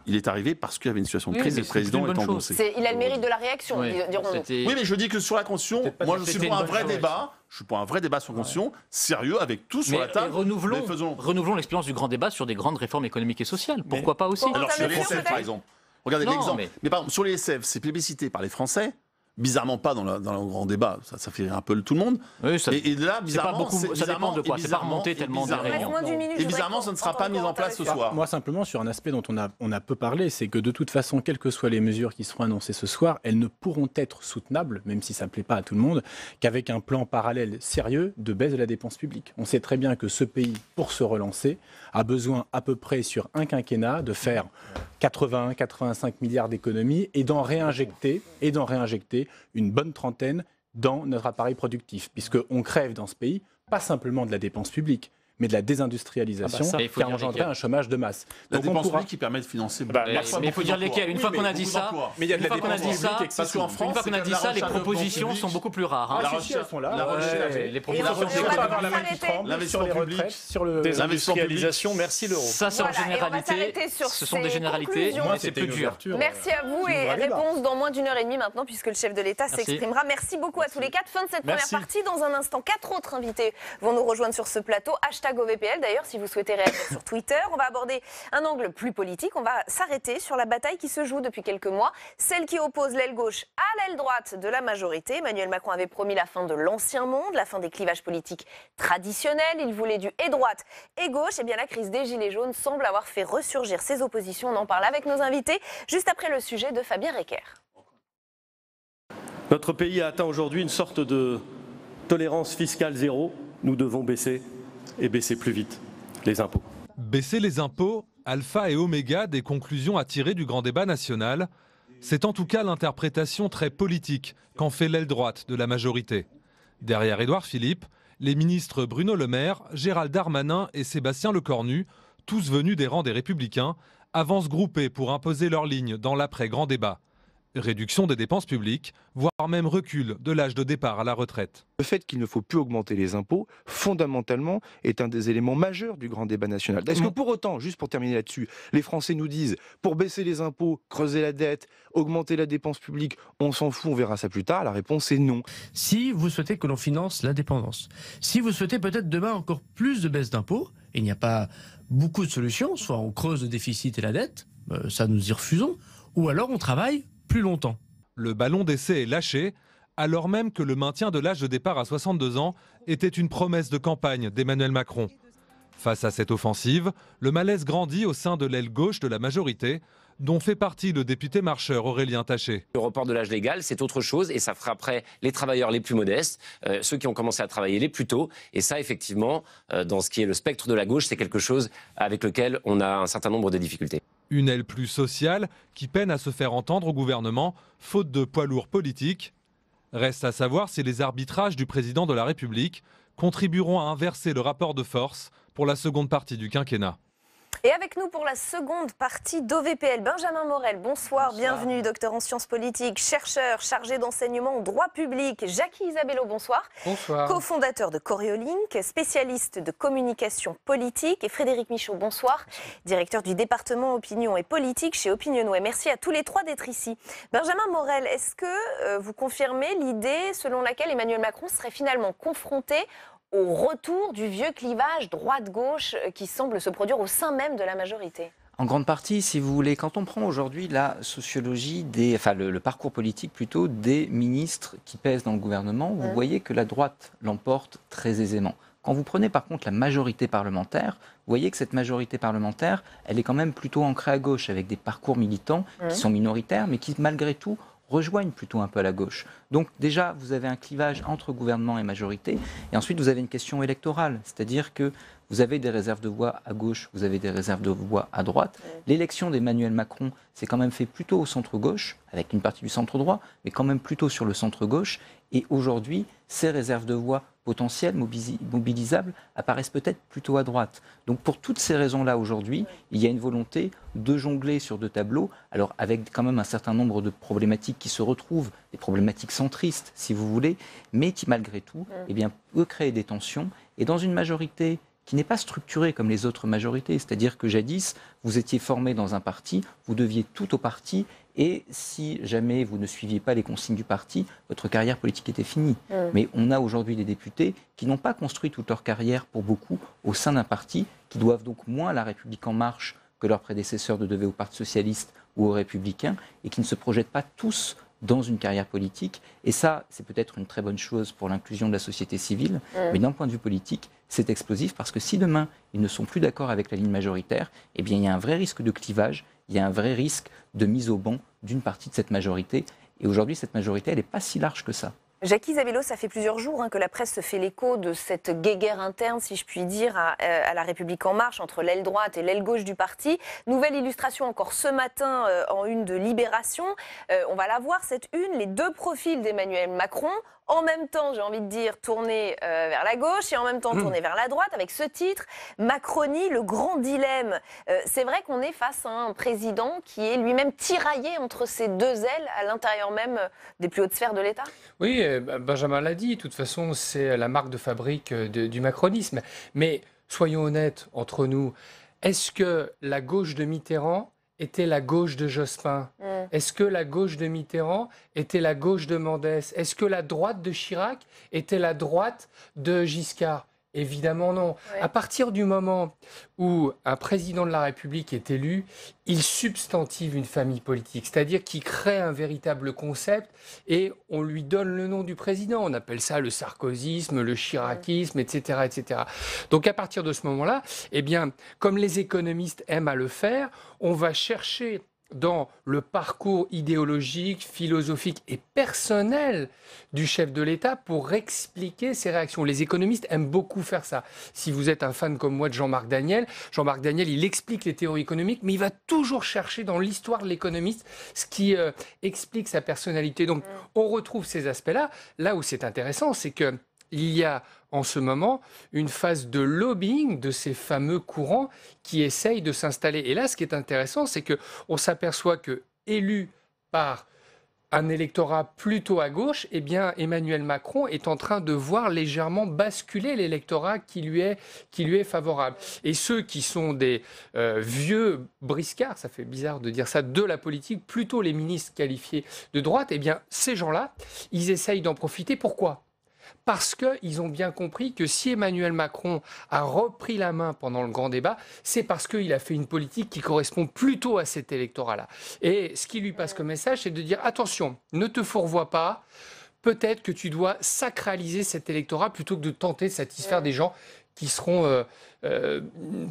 Il est arrivé parce qu'il y avait une situation de crise et le président est engoncé. Il a le mérite de la réaction, dirons-nous. Oui, mais je dis que sur la Constitution, moi je suis pour un vrai débat. Je suis pour un vrai débat sur la Constitution, sérieux, avec tout sur la table. Renouvelons l'expérience du grand débat sur des grandes réformes économiques et sociales. Pourquoi pas aussi? Alors sur les SF, par exemple. Regardez l'exemple. Mais par exemple, sur les SF, c'est plébiscité par les Français. Bizarrement pas dans le grand débat, ça fait un peu tout le monde. Oui, et là, bizarrement, ça dépend de quoi. C'est pas remonté tellement de réunions. Et bizarrement, ça ne sera pas mis en place ce soir. Moi, simplement, sur un aspect dont on a peu parlé, c'est que de toute façon, quelles que soient les mesures qui seront annoncées ce soir, elles ne pourront être soutenables, même si ça ne plaît pas à tout le monde, qu'avec un plan parallèle sérieux de baisse de la dépense publique. On sait très bien que ce pays, pour se relancer, a besoin à peu près sur un quinquennat de faire 80-85 milliards d'économies et d'en réinjecter une bonne trentaine dans notre appareil productif, puisqu'on crève dans ce pays, pas simplement de la dépense publique, mais de la désindustrialisation qui a engendré un chômage de masse. La dépense publique qui permet de financer. Mais il faut dire lesquels. Une fois qu'on a dit ça, les propositions sont beaucoup plus rares. La recherche, elles sont là. Les propositions l'investissement public, sur le désindustrialisation. Merci l'euro. Ça, c'est en généralité. Ce sont des généralités. Moi, c'est plus dur. Merci à vous et réponse dans moins d'1 heure et demie maintenant, puisque le chef de l'État s'exprimera. Merci beaucoup à tous les quatre. Fin de cette première partie. Dans un instant, 4 autres invités vont nous rejoindre sur ce plateau. #OVPL d'ailleurs, si vous souhaitez réagir sur Twitter. On va aborder un angle plus politique. On va s'arrêter sur la bataille qui se joue depuis quelques mois, celle qui oppose l'aile gauche à l'aile droite de la majorité. Emmanuel Macron avait promis la fin de l'ancien monde, la fin des clivages politiques traditionnels. Il voulait du et droite et gauche. Et bien la crise des Gilets jaunes semble avoir fait ressurgir ces oppositions. On en parle avec nos invités, juste après le sujet de Fabien Recker. Notre pays a atteint aujourd'hui une sorte de tolérance fiscale zéro. Nous devons baisser et baisser plus vite les impôts. Baisser les impôts, alpha et oméga des conclusions à tirer du grand débat national, c'est en tout cas l'interprétation très politique qu'en fait l'aile droite de la majorité. Derrière Édouard Philippe, les ministres Bruno Le Maire, Gérald Darmanin et Sébastien Lecornu, tous venus des rangs des Républicains, avancent groupés pour imposer leur ligne dans l'après-grand débat. Réduction des dépenses publiques, voire même recul de l'âge de départ à la retraite. Le fait qu'il ne faut plus augmenter les impôts, fondamentalement, est un des éléments majeurs du grand débat national. Est-ce que pour autant, juste pour terminer là-dessus, les Français nous disent, pour baisser les impôts, creuser la dette, augmenter la dépense publique, on s'en fout, on verra ça plus tard? La réponse est non. Si vous souhaitez que l'on finance l'indépendance, si vous souhaitez peut-être demain encore plus de baisse d'impôts, il n'y a pas beaucoup de solutions, soit on creuse le déficit et la dette, ça nous y refusons, ou alors on travaille plus longtemps. Le ballon d'essai est lâché, alors même que le maintien de l'âge de départ à 62 ans était une promesse de campagne d'Emmanuel Macron. Face à cette offensive, le malaise grandit au sein de l'aile gauche de la majorité, dont fait partie le député marcheur Aurélien Taché. Le report de l'âge légal, c'est autre chose et ça frapperait les travailleurs les plus modestes, ceux qui ont commencé à travailler les plus tôt. Et ça, effectivement, dans ce qui est le spectre de la gauche, c'est quelque chose avec lequel on a un certain nombre de difficultés. Une aile plus sociale qui peine à se faire entendre au gouvernement, faute de poids lourds politiques. Reste à savoir si les arbitrages du président de la République contribueront à inverser le rapport de force pour la seconde partie du quinquennat. Et avec nous pour la seconde partie d'OVPL, Benjamin Morel, bonsoir, bienvenue, docteur en sciences politiques, chercheur, chargé d'enseignement au droit public. Jackie Isabello, bonsoir. Bonsoir. Co-fondateur de Coriolink, spécialiste de communication politique. Et Frédéric Michaud, bonsoir, directeur du département opinion et politique chez Opinionway. Merci à tous les trois d'être ici. Benjamin Morel, est-ce que vous confirmez l'idée selon laquelle Emmanuel Macron serait finalement confronté au retour du vieux clivage droite-gauche qui semble se produire au sein même de la majorité? En grande partie, si vous voulez, quand on prend aujourd'hui la sociologie, le parcours politique plutôt des ministres qui pèsent dans le gouvernement, vous voyez que la droite l'emporte très aisément. Quand vous prenez par contre la majorité parlementaire, vous voyez que cette majorité parlementaire, elle est quand même plutôt ancrée à gauche, avec des parcours militants qui sont minoritaires, mais qui malgré tout rejoignent plutôt un peu à la gauche. Donc déjà, vous avez un clivage entre gouvernement et majorité, et ensuite vous avez une question électorale, c'est-à-dire que vous avez des réserves de voix à gauche, vous avez des réserves de voix à droite. L'élection d'Emmanuel Macron s'est quand même fait plutôt au centre-gauche, avec une partie du centre-droit, mais quand même plutôt sur le centre-gauche, et aujourd'hui, ces réserves de voix potentielles, mobilisables, apparaissent peut-être plutôt à droite. Donc pour toutes ces raisons-là, aujourd'hui, il y a une volonté de jongler sur 2 tableaux, alors avec quand même un certain nombre de problématiques qui se retrouvent, des problématiques centristes, si vous voulez, mais qui malgré tout, eh bien, peut créer des tensions, et dans une majorité qui n'est pas structurée comme les autres majorités, c'est-à-dire que jadis, vous étiez formé dans un parti, vous deviez tout au parti, et si jamais vous ne suiviez pas les consignes du parti, votre carrière politique était finie. Mais on a aujourd'hui des députés qui n'ont pas construit toute leur carrière, pour beaucoup, au sein d'un parti, qui doivent donc moins à La République En Marche que leurs prédécesseurs ne devaient au Parti Socialiste ou aux Républicains, et qui ne se projettent pas tous dans une carrière politique. Et ça, c'est peut-être une très bonne chose pour l'inclusion de la société civile, mais d'un point de vue politique, c'est explosif, parce que si demain, ils ne sont plus d'accord avec la ligne majoritaire, eh bien, il y a un vrai risque de clivage, il y a un vrai risque de mise au banc d'une partie de cette majorité. Et aujourd'hui, cette majorité, elle n'est pas si large que ça. Jackie Zavello, ça fait plusieurs jours que la presse se fait l'écho de cette guéguerre interne, si je puis dire, à La République En Marche, entre l'aile droite et l'aile gauche du parti. Nouvelle illustration encore ce matin en une de Libération. On va la voir, cette une, les 2 profils d'Emmanuel Macron, en même temps, j'ai envie de dire, tournés vers la gauche et en même temps tournés vers la droite, avec ce titre, Macronie, le grand dilemme. C'est vrai qu'on est face à un président qui est lui-même tiraillé entre ces 2 ailes à l'intérieur même des plus hautes sphères de l'État. Oui, Benjamin l'a dit, de toute façon, c'est la marque de fabrique du macronisme. Mais soyons honnêtes entre nous, est-ce que la gauche de Mitterrand était la gauche de Jospin? Est-ce que la gauche de Mitterrand était la gauche de Mendès? Est-ce que la droite de Chirac était la droite de Giscard? Évidemment non. À partir du moment où un président de la République est élu, il substantive une famille politique, c'est-à-dire qu'il crée un véritable concept et on lui donne le nom du président. On appelle ça le sarkozysme, le chiracisme, etc., etc. Donc à partir de ce moment-là, eh bien, comme les économistes aiment à le faire, on va chercher dans le parcours idéologique, philosophique et personnel du chef de l'État pour expliquer ses réactions. Les économistes aiment beaucoup faire ça. Si vous êtes un fan comme moi de Jean-Marc Daniel, il explique les théories économiques, mais il va toujours chercher dans l'histoire de l'économiste ce qui explique sa personnalité. Donc on retrouve ces aspects-là. Là où c'est intéressant, c'est que il y a en ce moment une phase de lobbying de ces fameux courants qui essayent de s'installer. Et là, ce qui est intéressant, c'est qu'on s'aperçoit que, élu par un électorat plutôt à gauche, eh bien, Emmanuel Macron est en train de voir légèrement basculer l'électorat qui lui est favorable. Et ceux qui sont des vieux briscards, ça fait bizarre de dire ça, de la politique, plutôt les ministres qualifiés de droite, eh bien, ces gens-là, ils essayent d'en profiter. Pourquoi ? Parce qu'ils ont bien compris que si Emmanuel Macron a repris la main pendant le grand débat, c'est parce qu'il a fait une politique qui correspond plutôt à cet électorat-là. Et ce qui lui passe comme message, c'est de dire attention, ne te fourvoie pas, peut-être que tu dois sacraliser cet électorat plutôt que de tenter de satisfaire des gens qui seront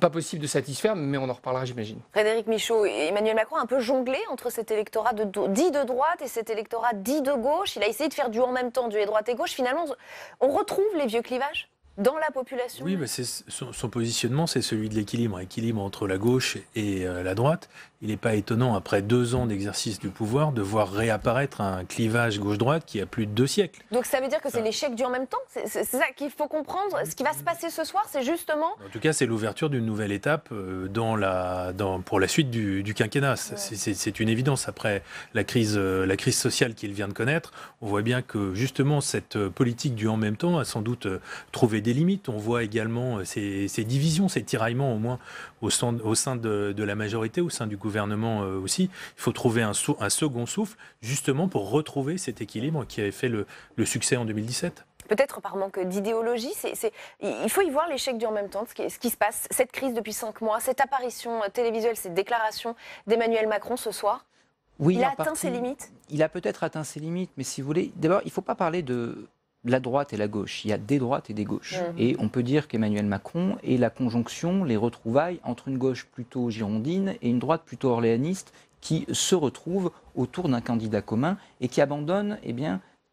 pas possibles de satisfaire, mais on en reparlera, j'imagine. Frédéric Michaud, Emmanuel Macron a un peu jonglé entre cet électorat dit de droite et cet électorat dit de gauche. Il a essayé de faire du en même temps, du droite et gauche. Finalement, on retrouve les vieux clivages dans la population. Oui, mais son positionnement, c'est celui de l'équilibre. Équilibre entre la gauche et la droite. Il n'est pas étonnant, après 2 ans d'exercice du pouvoir, de voir réapparaître un clivage gauche-droite qui a plus de 2 siècles. Donc ça veut dire que c'est l'échec du en même temps? C'est ça qu'il faut comprendre. Ce qui va se passer ce soir, c'est justement... En tout cas, c'est l'ouverture d'une nouvelle étape pour la suite du quinquennat. C'est une évidence. Après la crise sociale qu'il vient de connaître, on voit bien que justement cette politique du en même temps a sans doute trouvé des limites. On voit également ces divisions, ces tiraillements au moins au sein de la majorité, au sein du gouvernement aussi. Il faut trouver un second souffle justement pour retrouver cet équilibre qui avait fait le succès en 2017. Peut-être par manque d'idéologie, il faut y voir l'échec du en même temps, ce qui se passe, cette crise depuis 5 mois, cette apparition télévisuelle, cette déclaration d'Emmanuel Macron ce soir. Oui, il a atteint ses limites. Il a peut-être atteint ses limites, mais si vous voulez, d'abord, il ne faut pas parler de la droite et la gauche, il y a des droites et des gauches. Et on peut dire qu'Emmanuel Macron est la conjonction, les retrouvailles entre une gauche plutôt girondine et une droite plutôt orléaniste qui se retrouvent autour d'un candidat commun et qui abandonne,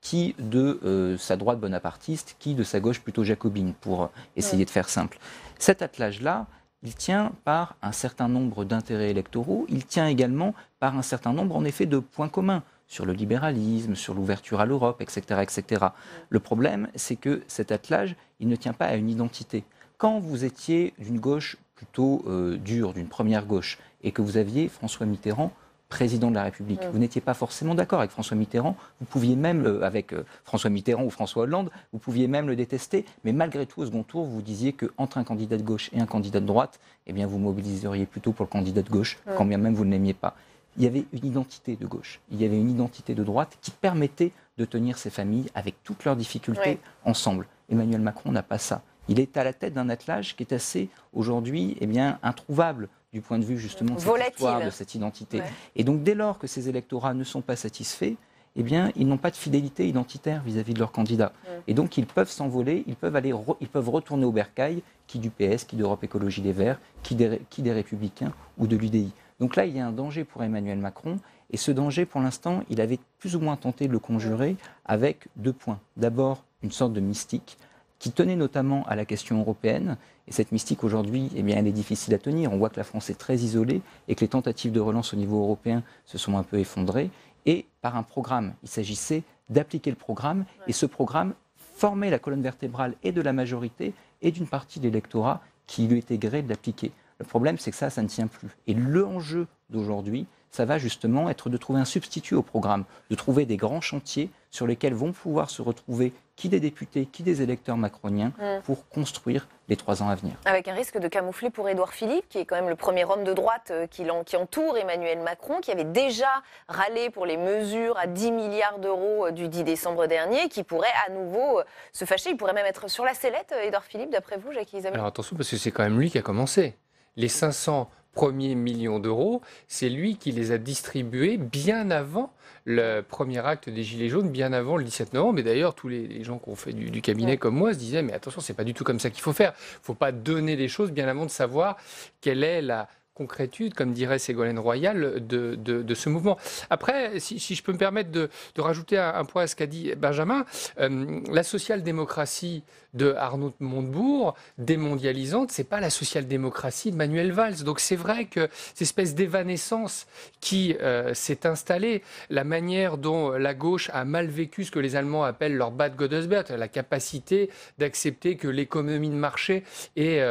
qui de sa droite bonapartiste, qui de sa gauche plutôt jacobine, pour essayer de faire simple. Cet attelage-là, il tient par un certain nombre d'intérêts électoraux, il tient également par un certain nombre, en effet, de points communs sur le libéralisme, sur l'ouverture à l'Europe, etc., etc. Le problème, c'est que cet attelage, il ne tient pas à une identité. Quand vous étiez d'une gauche plutôt dure, d'une première gauche, et que vous aviez François Mitterrand, président de la République, vous n'étiez pas forcément d'accord avec François Mitterrand, vous pouviez même, avec François Mitterrand ou François Hollande, vous pouviez même le détester, mais malgré tout, au second tour, vous disiez qu'entre un candidat de gauche et un candidat de droite, vous mobiliseriez plutôt pour le candidat de gauche, quand bien même vous ne l'aimiez pas. Il y avait une identité de gauche, il y avait une identité de droite qui permettait de tenir ces familles avec toutes leurs difficultés ensemble. Emmanuel Macron n'a pas ça. Il est à la tête d'un attelage qui est assez, aujourd'hui, introuvable du point de vue justement de cette histoire, de cette identité. Et donc dès lors que ces électorats ne sont pas satisfaits, ils n'ont pas de fidélité identitaire vis-à-vis de leur candidat. Et donc ils peuvent s'envoler, ils peuvent retourner au bercail, qui du PS, qui d'Europe Écologie Les Verts, qui des Républicains ou de l'UDI. Donc là, il y a un danger pour Emmanuel Macron, et ce danger, pour l'instant, il avait plus ou moins tenté de le conjurer avec 2 points. D'abord, une sorte de mystique, qui tenait notamment à la question européenne, et cette mystique aujourd'hui, elle est difficile à tenir. On voit que la France est très isolée, et que les tentatives de relance au niveau européen se sont un peu effondrées, et par un programme. Il s'agissait d'appliquer le programme, et ce programme formait la colonne vertébrale et de la majorité, et d'une partie de l'électorat qui lui était gré de l'appliquer. Le problème, c'est que ça ne tient plus. Et l'enjeu d'aujourd'hui, ça va justement être de trouver un substitut au programme, de trouver des grands chantiers sur lesquels vont pouvoir se retrouver qui des députés, qui des électeurs macroniens pour construire les 3 ans à venir. Avec un risque de camoufler pour Édouard Philippe, qui est quand même le premier homme de droite qui entoure Emmanuel Macron, qui avait déjà râlé pour les mesures à 10 milliards d'euros du 10 décembre dernier, qui pourrait à nouveau se fâcher. Il pourrait même être sur la sellette, Édouard Philippe, d'après vous, Jackie Isabelle? Alors attention, parce que c'est quand même lui qui a commencé. Les 500 premiers millions d'euros, c'est lui qui les a distribués bien avant le premier acte des Gilets jaunes, bien avant le 17 novembre. Et d'ailleurs, tous les gens qui ont fait du cabinet comme moi se disaient, mais attention, c'est pas du tout comme ça qu'il faut faire. Il ne faut pas donner des choses bien avant de savoir quelle est la concrétude, comme dirait Ségolène Royal, de ce mouvement. Après, si je peux me permettre de rajouter un point à ce qu'a dit Benjamin, la social-démocratie de Arnaud Montebourg, démondialisante, c'est pas la social-démocratie de Manuel Valls. Donc c'est vrai que cette espèce d'évanescence qui s'est installée, la manière dont la gauche a mal vécu ce que les Allemands appellent leur Bad Godesberg, la capacité d'accepter que l'économie de marché ait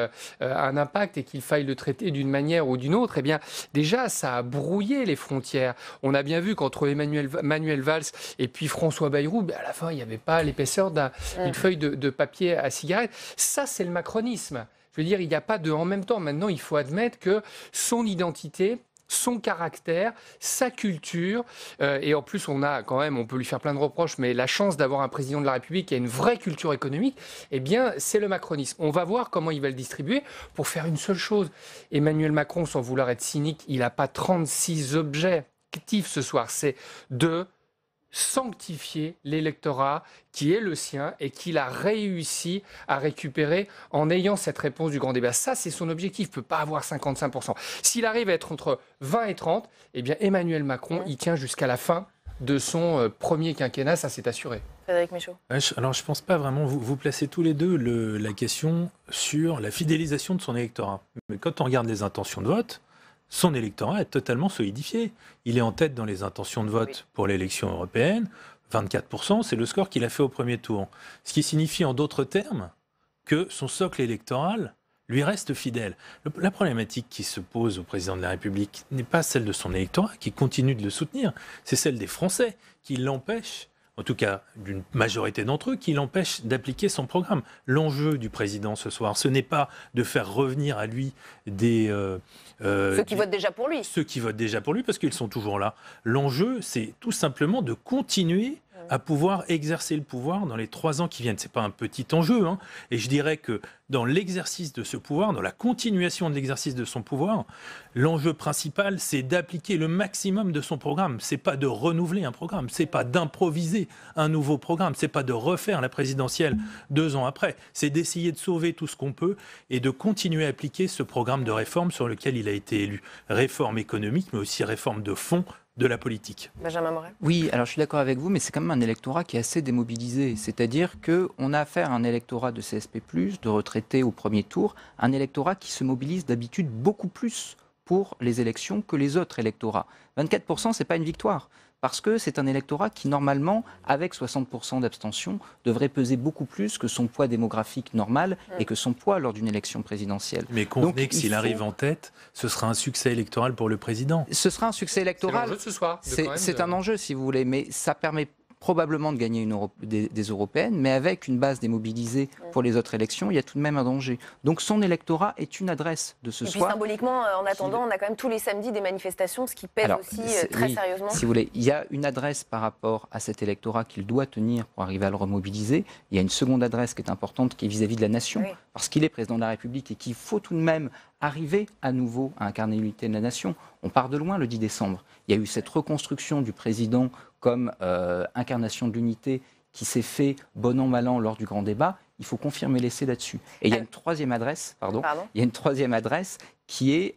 un impact et qu'il faille le traiter d'une manière ou d'une autre, déjà ça a brouillé les frontières. On a bien vu qu'entre Manuel Valls et puis François Bayrou, à la fin il n'y avait pas l'épaisseur d'une feuille de papier à cigarette. Ça, c'est le macronisme. Je veux dire, il n'y a pas de en même temps. Maintenant, il faut admettre que son identité, son caractère, sa culture, et en plus on peut lui faire plein de reproches, mais la chance d'avoir un président de la République qui a une vraie culture économique, c'est le macronisme. On va voir comment il va le distribuer pour faire une seule chose. Emmanuel Macron, sans vouloir être cynique, il n'a pas 36 objectifs ce soir, c'est de sanctifier l'électorat qui est le sien et qu'il a réussi à récupérer en ayant cette réponse du grand débat. Ça, c'est son objectif. Il ne peut pas avoir 55%. S'il arrive à être entre 20 et 30, Emmanuel Macron, il tient jusqu'à la fin de son premier quinquennat, ça c'est assuré. Frédéric Michaud. Alors, je ne pense pas vraiment. Vous placez tous les deux la question sur la fidélisation de son électorat. Mais quand on regarde les intentions de vote, son électorat est totalement solidifié. Il est en tête dans les intentions de vote pour l'élection européenne. 24%, c'est le score qu'il a fait au premier tour. Ce qui signifie en d'autres termes que son socle électoral lui reste fidèle. La problématique qui se pose au président de la République n'est pas celle de son électorat qui continue de le soutenir, c'est celle des Français qui l'empêchent, en tout cas d'une majorité d'entre eux, qui l'empêchent d'appliquer son programme. L'enjeu du président ce soir, ce n'est pas de faire revenir à lui ceux qui votent déjà pour lui. Ceux qui votent déjà pour lui, parce qu'ils sont toujours là. L'enjeu, c'est tout simplement de continuer à pouvoir exercer le pouvoir dans les 3 ans qui viennent. Ce n'est pas un petit enjeu. Hein. Et je dirais que dans l'exercice de ce pouvoir, dans la continuation de l'exercice de son pouvoir, l'enjeu principal, c'est d'appliquer le maximum de son programme. Ce n'est pas de renouveler un programme, ce n'est pas d'improviser un nouveau programme, ce n'est pas de refaire la présidentielle 2 ans après. C'est d'essayer de sauver tout ce qu'on peut et de continuer à appliquer ce programme de réforme sur lequel il a été élu. Réforme économique, mais aussi réforme de fond de la politique. Benjamin Morel. Oui, alors je suis d'accord avec vous, mais c'est quand même un électorat qui est assez démobilisé. C'est-à-dire qu'on a affaire à un électorat de CSP+, de retraités au premier tour, un électorat qui se mobilise d'habitude beaucoup plus pour les élections que les autres électorats. 24%, ce n'est pas une victoire. Parce que c'est un électorat qui, normalement, avec 60% d'abstention, devrait peser beaucoup plus que son poids démographique normal et que son poids lors d'une élection présidentielle. Mais convenez que s'il arrive en tête, ce sera un succès électoral pour le président. Ce sera un succès électoral. C'est l'enjeu de ce soir. C'est un enjeu, si vous voulez, mais ça permet probablement de gagner des européennes, mais avec une base démobilisée pour les autres élections, il y a tout de même un danger. Donc son électorat est une adresse de ce soir. Puis symboliquement, en attendant, on a quand même tous les samedis des manifestations, ce qui pèse aussi très sérieusement. Si vous voulez, il y a une adresse par rapport à cet électorat qu'il doit tenir pour arriver à le remobiliser. Il y a une seconde adresse qui est importante, qui est vis-à-vis de la nation, parce qu'il est président de la République et qu'il faut tout de même arriver à nouveau à incarner l'unité de la nation. On part de loin le 10 décembre. Il y a eu cette reconstruction du président comme incarnation de l'unité qui s'est fait bon an, mal an lors du grand débat. Il faut confirmer l'essai là-dessus. Et il y a une troisième adresse, il y a une troisième adresse qui est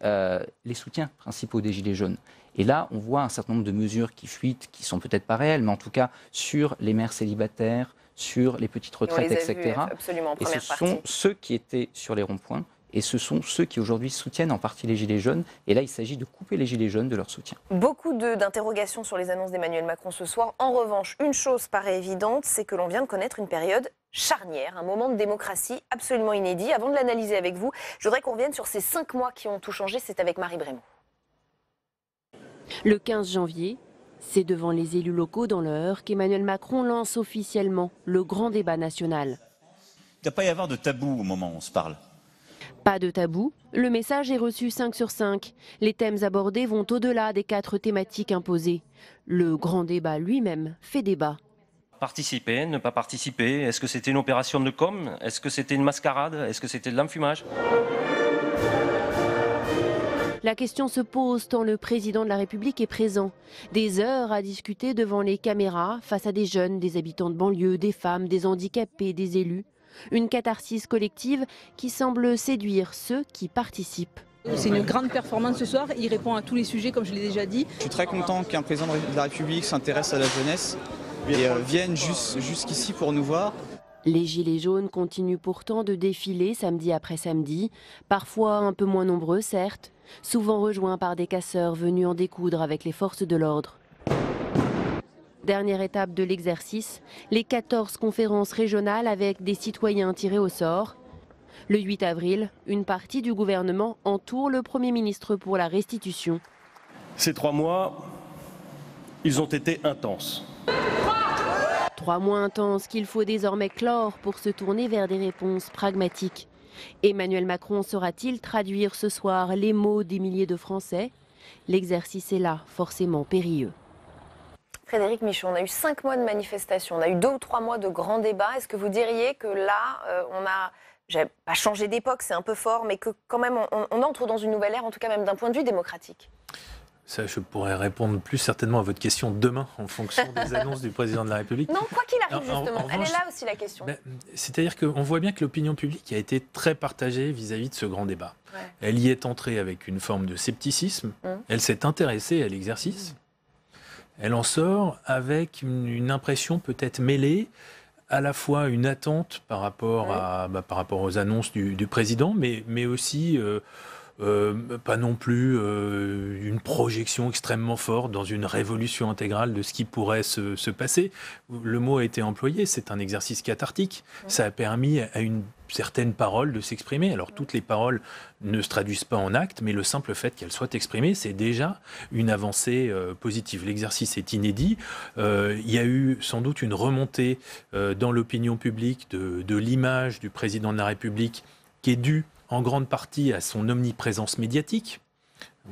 les soutiens principaux des Gilets jaunes. Et là, on voit un certain nombre de mesures qui fuitent, qui sont peut-être pas réelles, mais en tout cas sur les mères célibataires, sur les petites retraites, etc. Et ce sont ceux qui étaient sur les ronds-points. Et ce sont ceux qui aujourd'hui soutiennent en partie les Gilets jaunes. Et là, il s'agit de couper les Gilets jaunes de leur soutien. Beaucoup d'interrogations sur les annonces d'Emmanuel Macron ce soir. En revanche, une chose paraît évidente, c'est que l'on vient de connaître une période charnière, un moment de démocratie absolument inédit. Avant de l'analyser avec vous, je voudrais qu'on revienne sur ces 5 mois qui ont tout changé. C'est avec Marie Brémond. Le 15 janvier, c'est devant les élus locaux dans l'Eure qu'Emmanuel Macron lance officiellement le grand débat national. Il ne doit pas y avoir de tabou au moment où on se parle. Pas de tabou, le message est reçu 5 sur 5. Les thèmes abordés vont au-delà des 4 thématiques imposées. Le grand débat lui-même fait débat. Participer, ne pas participer, est-ce que c'était une opération de com'? Est-ce que c'était une mascarade? Est-ce que c'était de l'enfumage? La question se pose tant le président de la République est présent. Des heures à discuter devant les caméras face à des jeunes, des habitants de banlieue, des femmes, des handicapés, des élus. Une catharsis collective qui semble séduire ceux qui participent. C'est une grande performance ce soir, il répond à tous les sujets comme je l'ai déjà dit. Je suis très content qu'un président de la République s'intéresse à la jeunesse et vienne jusqu'ici pour nous voir. Les Gilets jaunes continuent pourtant de défiler samedi après samedi, parfois un peu moins nombreux certes, souvent rejoints par des casseurs venus en découdre avec les forces de l'ordre. Dernière étape de l'exercice, les 14 conférences régionales avec des citoyens tirés au sort. Le 8 avril, une partie du gouvernement entoure le Premier ministre pour la restitution. Ces 3 mois, ils ont été intenses. 3 mois intenses qu'il faut désormais clore pour se tourner vers des réponses pragmatiques. Emmanuel Macron saura-t-il traduire ce soir les mots des milliers de Français? L'exercice est là, forcément périlleux. Frédéric Michon, on a eu 5 mois de manifestation, on a eu 2 ou 3 mois de grands débats. Est-ce que vous diriez que là, on a, j'ai pas changé d'époque, c'est un peu fort, mais que quand même on entre dans une nouvelle ère, en tout cas même d'un point de vue démocratique? Ça, je pourrais répondre plus certainement à votre question demain, en fonction des annonces du président de la République. Non, quoi qu'il arrive, justement. Elle est là aussi, la question. C'est-à-dire qu'on voit bien que l'opinion publique a été très partagée vis-à-vis de ce grand débat. Ouais. Elle y est entrée avec une forme de scepticisme. Elle s'est intéressée à l'exercice. Elle en sort avec une impression peut-être mêlée, à la fois une attente par rapport, par rapport aux annonces du président, mais aussi... pas non plus une projection extrêmement forte dans une révolution intégrale de ce qui pourrait se passer. Le mot a été employé, c'est un exercice cathartique. Ça a permis à une certaine parole de s'exprimer. Alors toutes les paroles ne se traduisent pas en actes, mais le simple fait qu'elles soient exprimées, c'est déjà une avancée positive. L'exercice est inédit. Il y a eu sans doute une remontée dans l'opinion publique de l'image du président de la République qui est due en grande partie à son omniprésence médiatique.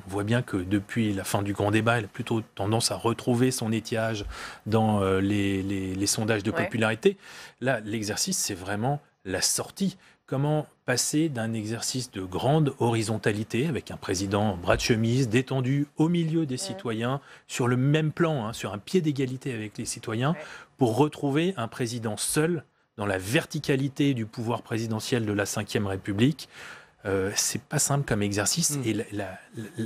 On voit bien que depuis la fin du grand débat, elle a plutôt tendance à retrouver son étiage dans les sondages de popularité. Là, l'exercice, c'est vraiment la sortie. Comment passer d'un exercice de grande horizontalité, avec un président en bras de chemise, détendu au milieu des citoyens, sur le même plan, sur un pied d'égalité avec les citoyens, pour retrouver un président seul dans la verticalité du pouvoir présidentiel de la Ve République. C'est pas simple comme exercice et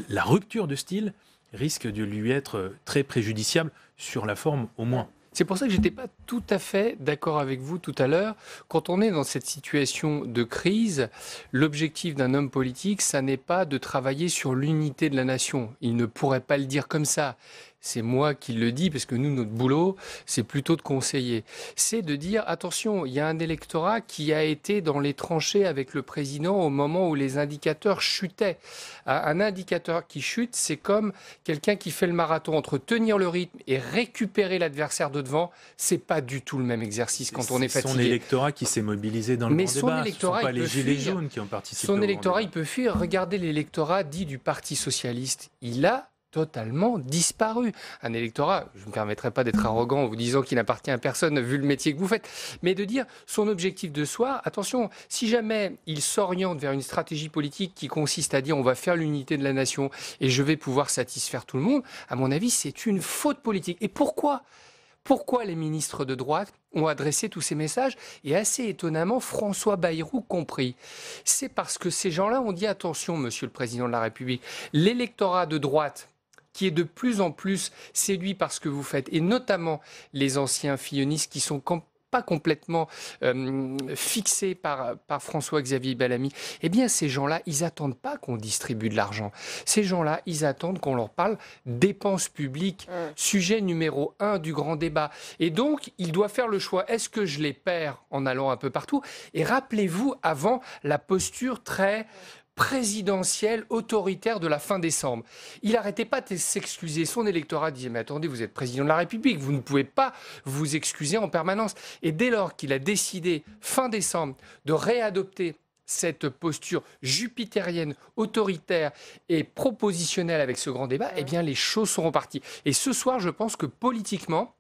la rupture de style risque de lui être très préjudiciable sur la forme au moins. C'est pour ça que je n'étais pas tout à fait d'accord avec vous tout à l'heure. Quand on est dans cette situation de crise, l'objectif d'un homme politique, ça n'est pas de travailler sur l'unité de la nation. Il ne pourrait pas le dire comme ça. C'est moi qui le dis, parce que nous, notre boulot, c'est plutôt de conseiller. C'est de dire, attention, il y a un électorat qui a été dans les tranchées avec le président au moment où les indicateurs chutaient. Un indicateur qui chute, c'est comme quelqu'un qui fait le marathon. Entre tenir le rythme et récupérer l'adversaire de devant, c'est pas du tout le même exercice quand on est fatigué. Son électorat qui s'est mobilisé dans le grand débat. Ce ne sont pas les gilets jaunes qui ont participé. Son électorat, il peut fuir. Regardez l'électorat dit du Parti socialiste. Il a totalement disparu. Un électorat, je ne me permettrai pas d'être arrogant en vous disant qu'il n'appartient à personne vu le métier que vous faites, mais de dire son objectif de soir, attention, si jamais il s'oriente vers une stratégie politique qui consiste à dire on va faire l'unité de la nation et je vais pouvoir satisfaire tout le monde, à mon avis, c'est une faute politique. Et pourquoi les ministres de droite ont adressé tous ces messages, et assez étonnamment, François Bayrou compris. C'est parce que ces gens-là ont dit attention, Monsieur le Président de la République, l'électorat de droite qui est de plus en plus séduit par ce que vous faites, et notamment les anciens fillonistes qui sont pas complètement fixés par François-Xavier Bellamy, eh bien ces gens-là, ils n'attendent pas qu'on distribue de l'argent. Ces gens-là, ils attendent qu'on leur parle dépenses publiques, sujet numéro 1 du grand débat. Et donc, ils doivent faire le choix, est-ce que je les perds en allant un peu partout? Et rappelez-vous, avant, la posture très présidentielle, autoritaire de la fin décembre. Il n'arrêtait pas de s'excuser. Son électorat disait, mais attendez, vous êtes président de la République, vous ne pouvez pas vous excuser en permanence. Et dès lors qu'il a décidé, fin décembre, de réadopter cette posture jupitérienne, autoritaire et propositionnelle avec ce grand débat, eh bien les choses sont reparties. Et ce soir, je pense que politiquement,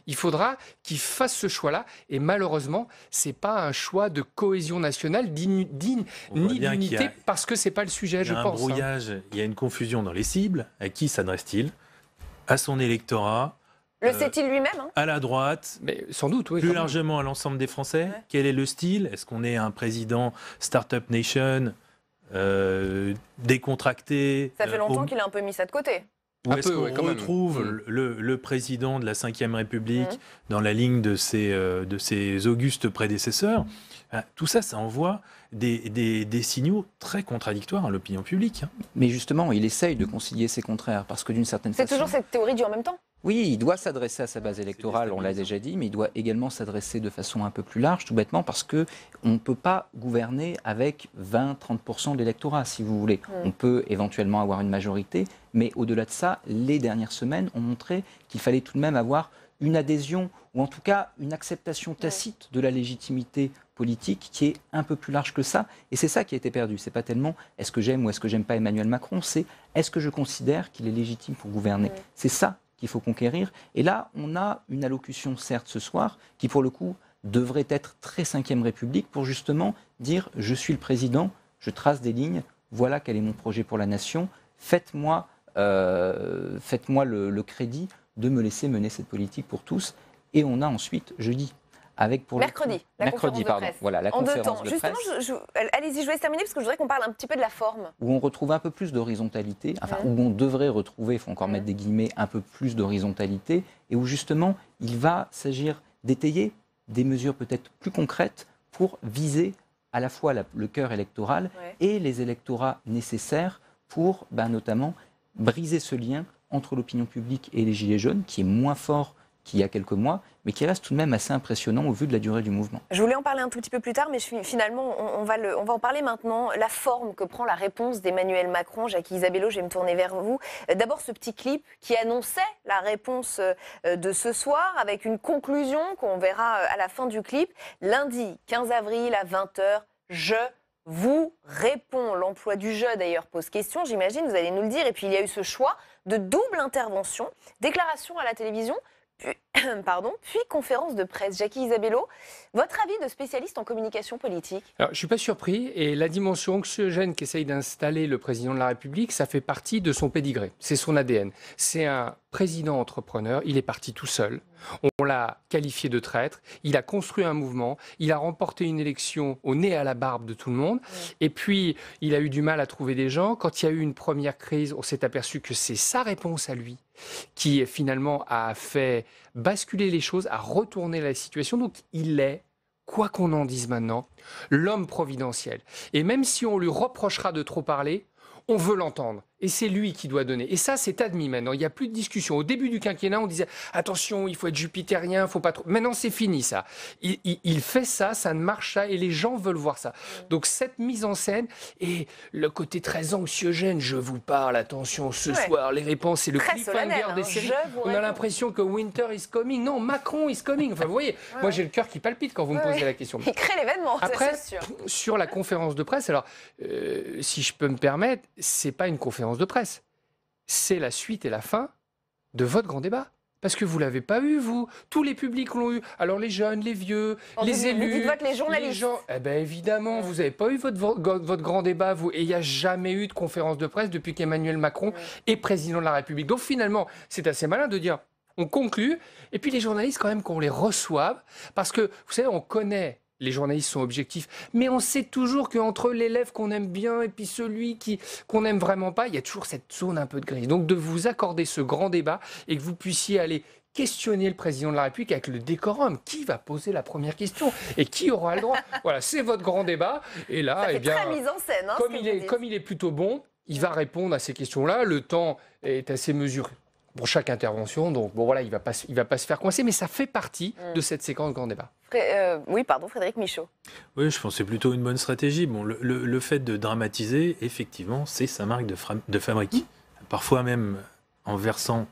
il faudra qu'il fasse ce choix-là. Et malheureusement, ce n'est pas un choix de cohésion nationale ni d'unité, parce que ce n'est pas le sujet, je pense. Il y a un brouillage, il y a une confusion dans les cibles. À qui s'adresse-t-il? À son électorat. Le sait-il lui-même À la droite. Mais sans doute, oui. Plus largement à l'ensemble des Français. Ouais. Quel est le style? Est-ce qu'on est un président Startup Nation décontracté? Ça fait longtemps qu'il a un peu mis ça de côté. Ou est-ce qu'on retrouve le président de la Ve République dans la ligne de ses augustes prédécesseurs? Tout ça, ça envoie des signaux très contradictoires à l'opinion publique. Mais justement, il essaye de concilier ces contraires, parce que d'une certaine façon... C'est toujours cette théorie du en même temps? Oui, il doit s'adresser à sa base électorale, on l'a déjà dit, mais il doit également s'adresser de façon un peu plus large, tout bêtement, parce qu'on ne peut pas gouverner avec 20-30% de l'électorat, si vous voulez. On peut éventuellement avoir une majorité, mais au-delà de ça, les dernières semaines ont montré qu'il fallait tout de même avoir une adhésion, ou en tout cas une acceptation tacite de la légitimité politique qui est un peu plus large que ça. Et c'est ça qui a été perdu. C'est pas tellement est-ce que j'aime ou est-ce que j'aime pas Emmanuel Macron, c'est est-ce que je considère qu'il est légitime pour gouverner. C'est ça qu'il faut conquérir. Et là, on a une allocution, certes, ce soir, qui pour le coup devrait être très Ve République pour justement dire je suis le président, je trace des lignes, voilà quel est mon projet pour la nation, faites-moi le crédit de me laisser mener cette politique pour tous. Et on a ensuite, jeudi, avec pour mercredi, la conférence de presse. Voilà, la en conférence 2 temps. de presse. Justement, allez-y, je vais terminer parce que je voudrais qu'on parle un petit peu de la forme. Où on retrouve un peu plus d'horizontalité, enfin où on devrait retrouver, il faut encore mettre des guillemets, un peu plus d'horizontalité, et où justement il va s'agir d'étayer des mesures peut-être plus concrètes pour viser à la fois le cœur électoral et les électorats nécessaires pour notamment briser ce lien entre l'opinion publique et les Gilets jaunes, qui est moins fort qu'il y a quelques mois, mais qui reste tout de même assez impressionnant au vu de la durée du mouvement. Je voulais en parler un tout petit peu plus tard, mais finalement, on va en parler maintenant. La forme que prend la réponse d'Emmanuel Macron. Jackie Isabello, je vais me tourner vers vous. D'abord, ce petit clip qui annonçait la réponse de ce soir, avec une conclusion qu'on verra à la fin du clip. Lundi 15 avril à 20h, je vous répond? L'emploi du jeu, d'ailleurs, pose question, j'imagine, vous allez nous le dire. Et puis, il y a eu ce choix de double intervention, déclaration à la télévision, puis conférence de presse. Jackie Isabello, votre avis de spécialiste en communication politique? Alors, je ne suis pas surpris, et la dimension anxiogène qu'essaye d'installer le président de la République, ça fait partie de son pédigré, c'est son ADN. C'est un président entrepreneur, il est parti tout seul, on l'a qualifié de traître, il a construit un mouvement, il a remporté une élection au nez à la barbe de tout le monde, et puis il a eu du mal à trouver des gens. Quand il y a eu une première crise, on s'est aperçu que c'est sa réponse à lui qui finalement a fait basculer les choses, a retourné la situation. Donc il est, quoi qu'on en dise maintenant, l'homme providentiel. Et même si on lui reprochera de trop parler, on veut l'entendre. Et c'est lui qui doit donner. Et ça, c'est admis maintenant. Il n'y a plus de discussion. Au début du quinquennat, on disait « Attention, il faut être jupitérien, il faut pas trop... » Maintenant, c'est fini, ça. Il fait ça, ça ne marche pas, et les gens veulent voir ça. Donc, cette mise en scène et le côté très anxiogène, je vous parle, attention, ce soir, les réponses, c'est le cliffhanger des séries. On a l'impression que Winter is coming. Non, Macron is coming. Enfin, vous voyez, moi, j'ai le cœur qui palpite quand vous me posez la question. Il crée l'événement, après, c'est sûr. Sur la conférence de presse, alors, si je peux me permettre, c'est pas une conférence de presse. C'est la suite et la fin de votre grand débat. Parce que vous ne l'avez pas eu, vous. Tous les publics l'ont eu. Alors les jeunes, les vieux, les élus. Vous dites les journalistes. Les gens. Eh bien évidemment, vous n'avez pas eu votre grand débat, vous. Et il n'y a jamais eu de conférence de presse depuis qu'Emmanuel Macron est président de la République. Donc finalement, c'est assez malin de dire, on conclut. Et puis les journalistes, quand même, qu'on les reçoive. Parce que, vous savez, on connaît... Les journalistes sont objectifs, mais on sait toujours qu'entre l'élève qu'on aime bien et puis celui qu'on n'aime vraiment pas, il y a toujours cette zone un peu de gris. Donc de vous accorder ce grand débat et que vous puissiez aller questionner le président de la République avec le décorum. Qui va poser la première question et qui aura le droit? Voilà, c'est votre grand débat. Et là, ça fait très mise en scène. Hein, comme il est plutôt bon, il va répondre à ces questions-là. Le temps est assez mesuré pour chaque intervention, donc bon voilà, il va pas se faire coincer, mais ça fait partie de cette séquence grand débat. Oui, pardon, Frédéric Michaud. Oui, je pense que c'est plutôt une bonne stratégie. Bon, le fait de dramatiser, effectivement, c'est sa marque de fabrique. Parfois même en versant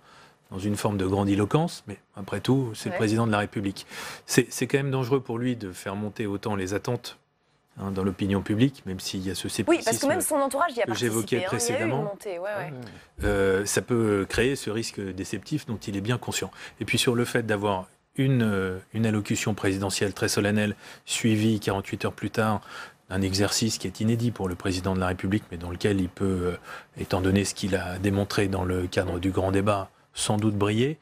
dans une forme de grandiloquence, mais après tout, c'est le président de la République. C'est quand même dangereux pour lui de faire monter autant les attentes dans l'opinion publique, même s'il y a ce scepticisme. Oui, parce que même son entourage y a que j'évoquais précédemment. Il y a eu une montée, ça peut créer ce risque déceptif dont il est bien conscient. Et puis sur le fait d'avoir une allocution présidentielle très solennelle, suivie 48 heures plus tard d'un exercice qui est inédit pour le président de la République, mais dans lequel il peut, étant donné ce qu'il a démontré dans le cadre du grand débat, sans doute briller.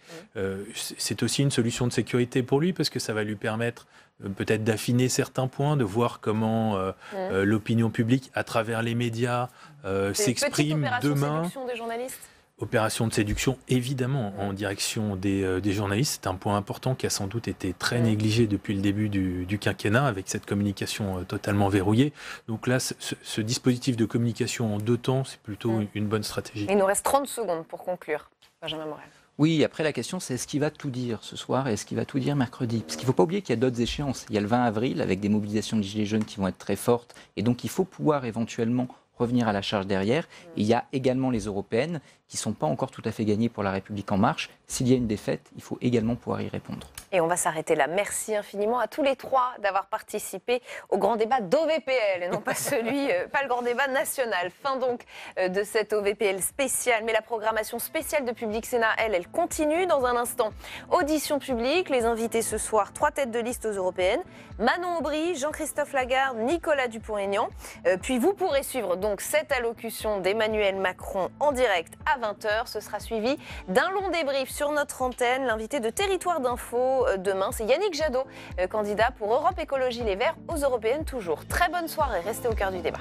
C'est aussi une solution de sécurité pour lui, parce que ça va lui permettre peut-être d'affiner certains points, de voir comment l'opinion publique, à travers les médias, s'exprime demain. Séduction des journalistes. Opération de séduction, évidemment, en direction des journalistes. C'est un point important qui a sans doute été très négligé depuis le début du quinquennat, avec cette communication totalement verrouillée. Donc là, ce dispositif de communication en 2 temps, c'est plutôt une bonne stratégie. Il nous reste 30 secondes pour conclure. Benjamin Morel. Oui, après la question, c'est est-ce qu'il va tout dire ce soir et est-ce qu'il va tout dire mercredi? Parce qu'il ne faut pas oublier qu'il y a d'autres échéances. Il y a le 20 avril avec des mobilisations de gilets jaunes qui vont être très fortes. Et donc, il faut pouvoir éventuellement revenir à la charge derrière. Et il y a également les européennes qui ne sont pas encore tout à fait gagnées pour La République En Marche. S'il y a une défaite, il faut également pouvoir y répondre. Et on va s'arrêter là. Merci infiniment à tous les 3 d'avoir participé au grand débat d'OVPL et non pas pas le grand débat national. Fin donc de cette OVPL spéciale. Mais la programmation spéciale de Public Sénat, elle continue dans un instant. Audition publique, les invités ce soir, 3 têtes de liste aux européennes. Manon Aubry, Jean-Christophe Lagarde, Nicolas Dupont-Aignan. Puis vous pourrez suivre donc cette allocution d'Emmanuel Macron en direct à 20h. Ce sera suivi d'un long débrief sur notre antenne. L'invité de Territoire d'Info demain, c'est Yannick Jadot, candidat pour Europe Écologie Les Verts aux européennes toujours. Très bonne soirée, restez au cœur du débat.